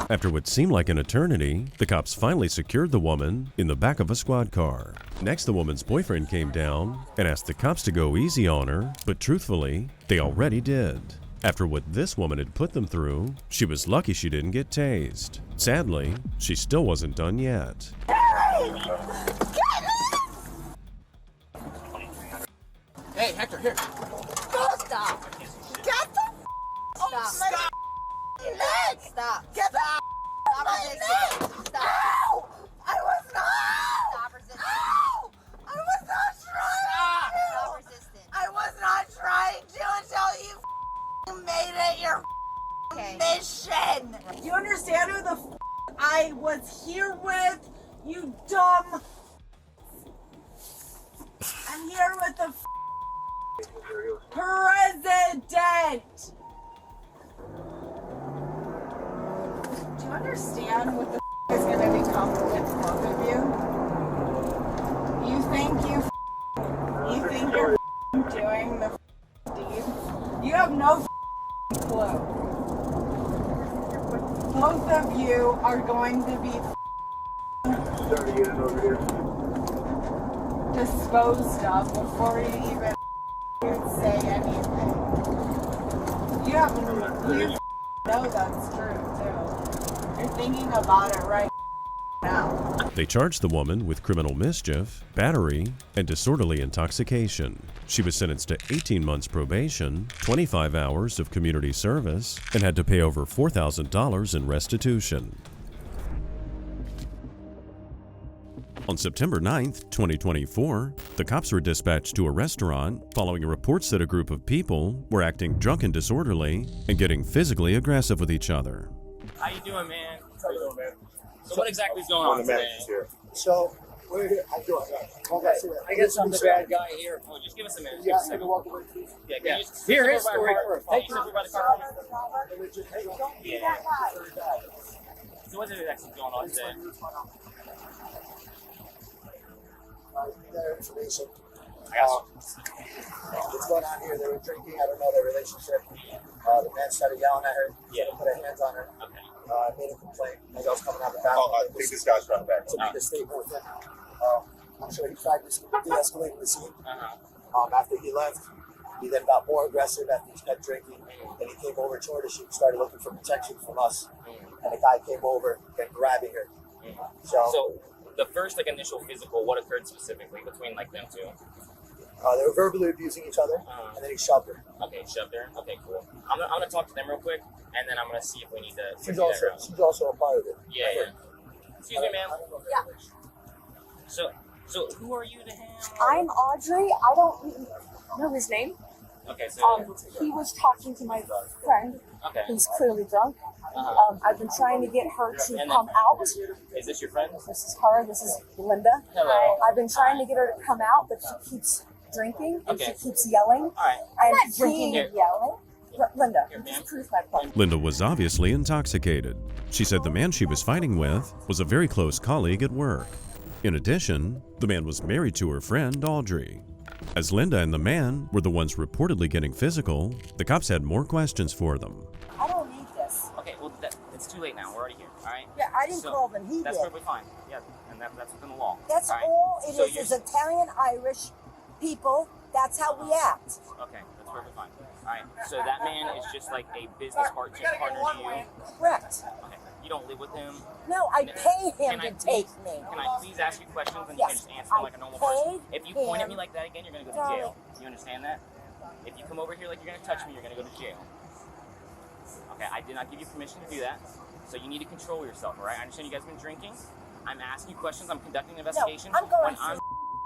After what seemed like an eternity, the cops finally secured the woman in the back of a squad car. Next, the woman's boyfriend came down and asked the cops to go easy on her, but truthfully, they already did. After what this woman had put them through, she was lucky she didn't get tased. Sadly, she still wasn't done yet. Hey, Hector, here. Stop. Get the stop. Stop. Stop. Get the stop resisting. Stop. Ow! I was not. Stop resisting. Ow! I was not trying. Stop resisting. I was not trying to until you made it your mission. Do you understand who the I was here with? You dumb. I'm here with the president. Do you understand what the is going to become with both of you? You think you're doing the deed? You have no clue. Both of you are going to be disposed of before you even say anything. You know that's true too. You're thinking about it right now. They charged the woman with criminal mischief, battery, and disorderly intoxication. She was sentenced to 18 months probation, 25 hours of community service, and had to pay over $4,000 in restitution. On September 9th, 2024, the cops were dispatched to a restaurant following reports that a group of people were acting drunk and disorderly and getting physically aggressive with each other. How you doing, man? How you doing, man? So what exactly is going on today? So, we're here. I do it. Okay. I guess I'm the bad guy here. Oh, just give us a minute. Yeah, take a walk away, please. Yeah. Here, his story first. Hey, you by the car. Yeah. So what is actually going on today? Their information. I got you. What's going on here? They were drinking. I don't know their relationship. The man started yelling at her. Yeah. Put her hands on her. Okay. Made a complaint. As I was coming out the back. Oh, I think this guy's running back. To make a statement with him. I'm sure he tried to de-escalate the scene. After he left, he then got more aggressive after he kept drinking. Then he came over toward her. She started looking for protection from us. And the guy came over and grabbing her. So the first initial physical, what occurred specifically between them two? They were verbally abusing each other, and then he shoved her. Okay, shoved her. Okay, cool. I'm gonna talk to them real quick, and then I'm gonna see if we need to. She's also a part of it. Yeah. Excuse me, ma'am. Yeah. So who are you to him? I'm Audrey. I don't know his name. Okay, so he was talking to my friend, okay, who's clearly drunk. I've been trying to get her to come out. Is this your friend? This is her. This is Linda. Hello. I've been trying to get her to come out, but she keeps drinking and Okay. she keeps yelling. All right. I'm not drinking. and yelling. Linda, just prove my point. Linda was obviously intoxicated. She said the man she was fighting with was a very close colleague at work. In addition, the man was married to her friend, Audrey. As Linda and the man were the ones reportedly getting physical, the cops had more questions for them. I don't need this. Okay, well, it's too late now. We're already here, all right? Yeah, I didn't call them. He That's did. perfectly fine. Yeah, and that's within the law. That's right? all it So is. Is Italian, Irish people. That's how we act. Okay, that's perfectly fine. All right, so that man is just like a business partner to you. Correct. Okay, you don't live with him. No, I pay him Can I to take me. Can I please ask you questions and Yes, you can just answer them like a normal person? paid If you point at him. me like that again, you're gonna go to jail. You understand that? If you come over here like you're gonna touch me, you're gonna go to jail. Okay, I did not give you permission to do that, so you need to control yourself. All right? I understand you guys have been drinking. I'm asking you questions. I'm conducting an investigation. No, I'm going when I'm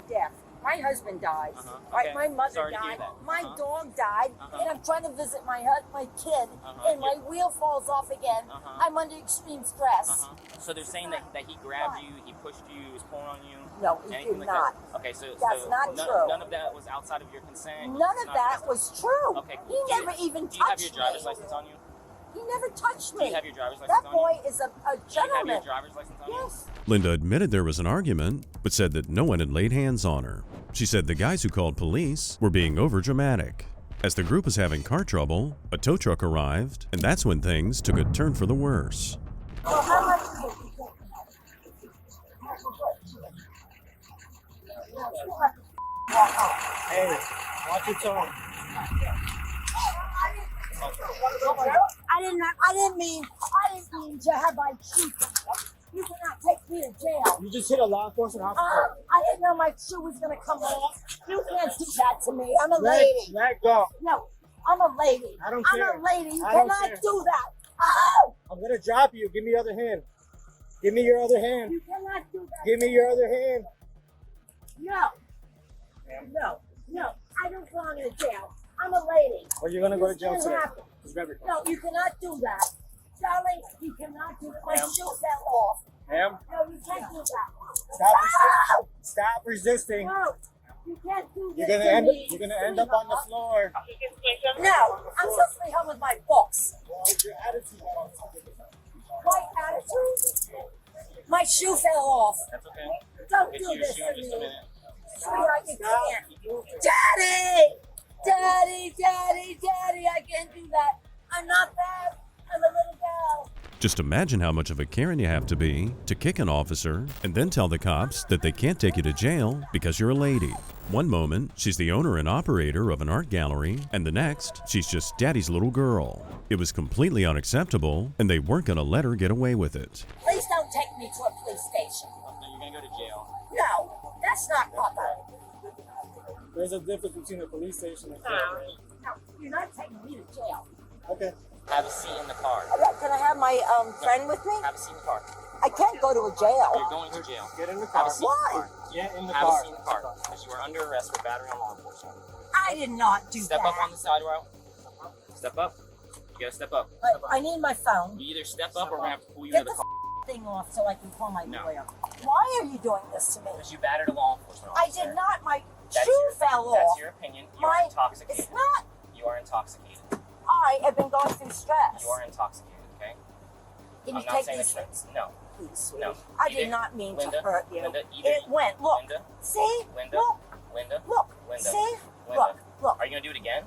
death. My husband died. Uh-huh. Right? Okay. My mother Sorry to hear died. that. My Uh-huh. dog died. Uh-huh. And I'm trying to visit my kid. Uh-huh. And my wheel falls off again. Uh-huh. I'm under extreme stress. So they're saying that he grabbed you, he pushed you, he was pulling on you? No, he anything did like not. That? Okay, so That's not true. None of that was outside of your consent? None It's of not that against- was true. Okay, He cool. never even Do you have touched your driver's me. license on you? He never touched Do me. you have your driver's license That on boy you? is a Do you have gentleman. your driver's license on you? Yes. Linda admitted there was an argument, but said that no one had laid hands on her. She said the guys who called police were being overdramatic. As the group was having car trouble, a tow truck arrived, and that's when things took a turn for the worse. So how much is it? Hey, watch your tone. I didn't mean to have my shoe. You cannot take me to jail. You just hit a law enforcement officer. I didn't know my shoe was gonna come off. You can't do that to me. I'm a lady. Let go. No, I'm a lady. I don't I'm care. a lady. You I don't cannot care. do that. Oh! I'm gonna drop you. Give me your other hand. Give me your other hand. You cannot do that. Give me your other hand. No. No. I don't belong in jail. I'm a lady. Or you're gonna go to jail This today. can't happen. Just grab your phone. No, you cannot do that. Darling, you cannot do that. My Ma'am. shoe fell off. Ma'am, No, you can't do that. stop resisting. No, you can't do You're this gonna to end up. me. You're gonna end up on the floor. No, I'm supposed to be home with my books. Your attitude. My attitude? My shoe fell off. That's okay. Don't Get do you your this shoe to in just a me. minute. Sweetheart, you can't. Daddy, I can't do that. I'm not bad. I'm a little girl. Just imagine how much of a Karen you have to be to kick an officer and then tell the cops that they can't take you to jail because you're a lady. One moment, she's the owner and operator of an art gallery, and the next, she's just daddy's little girl. It was completely unacceptable, and they weren't going to let her get away with it. Please don't take me to a police station. No, you're gonna go to jail. No, that's not proper. There's a difference between a police station and No, you're not taking me to jail. Okay. Have a seat in the car. Can I have my friend with me? Have a seat in the car. I can't go to a You're jail. going to jail. Get in the Have car. a seat in the car. Get in the Have a car. seat in the car. Because you are under arrest for battery on law enforcement. I did not do Step that. up on the side rail. Step up. You gotta step up. I need my phone. You either step up or we're gonna have to pull you Get into the the car. thing off so I can call my No. lawyer. Why are you doing this to me? Because you battered a law enforcement I officer. did not. My That's shoe your, fell That's off. your opinion. You My- are intoxicated. It's not. You are intoxicated. I have been going through stress. You are intoxicated, okay? Can I'm you not take saying these that things? No. Please, No. I Either- did not mean Linda, to hurt you. Linda, either It went. Look. Linda, See? Linda, Look. Linda, Look. Linda, See? Linda. Look. Are you gonna do it again?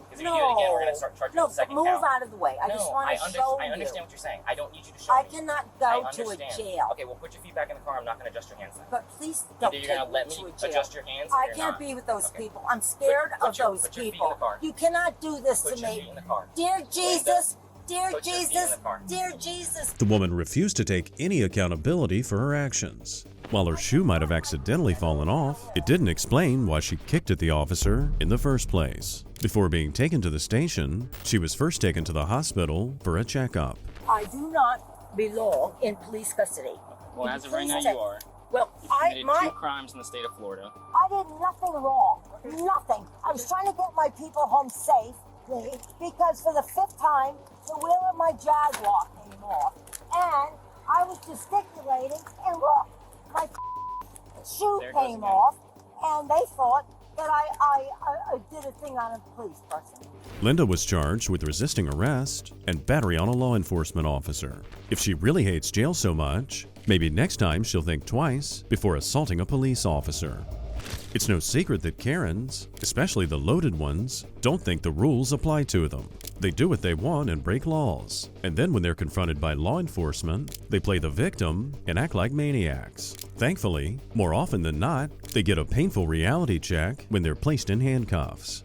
Because if No. you do it again, we're gonna start charging you No, the second move count. out of the way. I no, just want to show I you. understand what you're saying. I don't need you to show I me. cannot I go to a understand. jail. Okay, well, put your feet back in the car. I'm not gonna adjust your hands then. But please don't Either take you're gonna me let to me a jail. adjust your hands or I you're can't not. be with those Okay. people. I'm scared Put of your- those put your feet in people. the car. You cannot do this Put to your me. feet in the car. Dear Jesus, dear Put your feet in Jesus, the car. dear Jesus. The woman refused to take any accountability for her actions. While her shoe might have accidentally fallen off, it didn't explain why she kicked at the officer in the first place. Before being taken to the station, she was first taken to the hospital for a checkup. I do not belong in police custody. Well, as of right now, Please you take- are. Well, You I committed 2 crimes in the state of Florida. I did nothing wrong. Nothing. I was trying to get my people home safely because for the 5th time, the wheel of my Jaguar came off. And I was gesticulating, and look, my shoe There it goes came again. off, and they thought that I did a thing on a police person. Linda was charged with resisting arrest and battery on a law enforcement officer. If she really hates jail so much, maybe next time she'll think twice before assaulting a police officer. It's no secret that Karens, especially the loaded ones, don't think the rules apply to them. They do what they want and break laws. And then when they're confronted by law enforcement, they play the victim and act like maniacs. Thankfully, more often than not, they get a painful reality check when they're placed in handcuffs.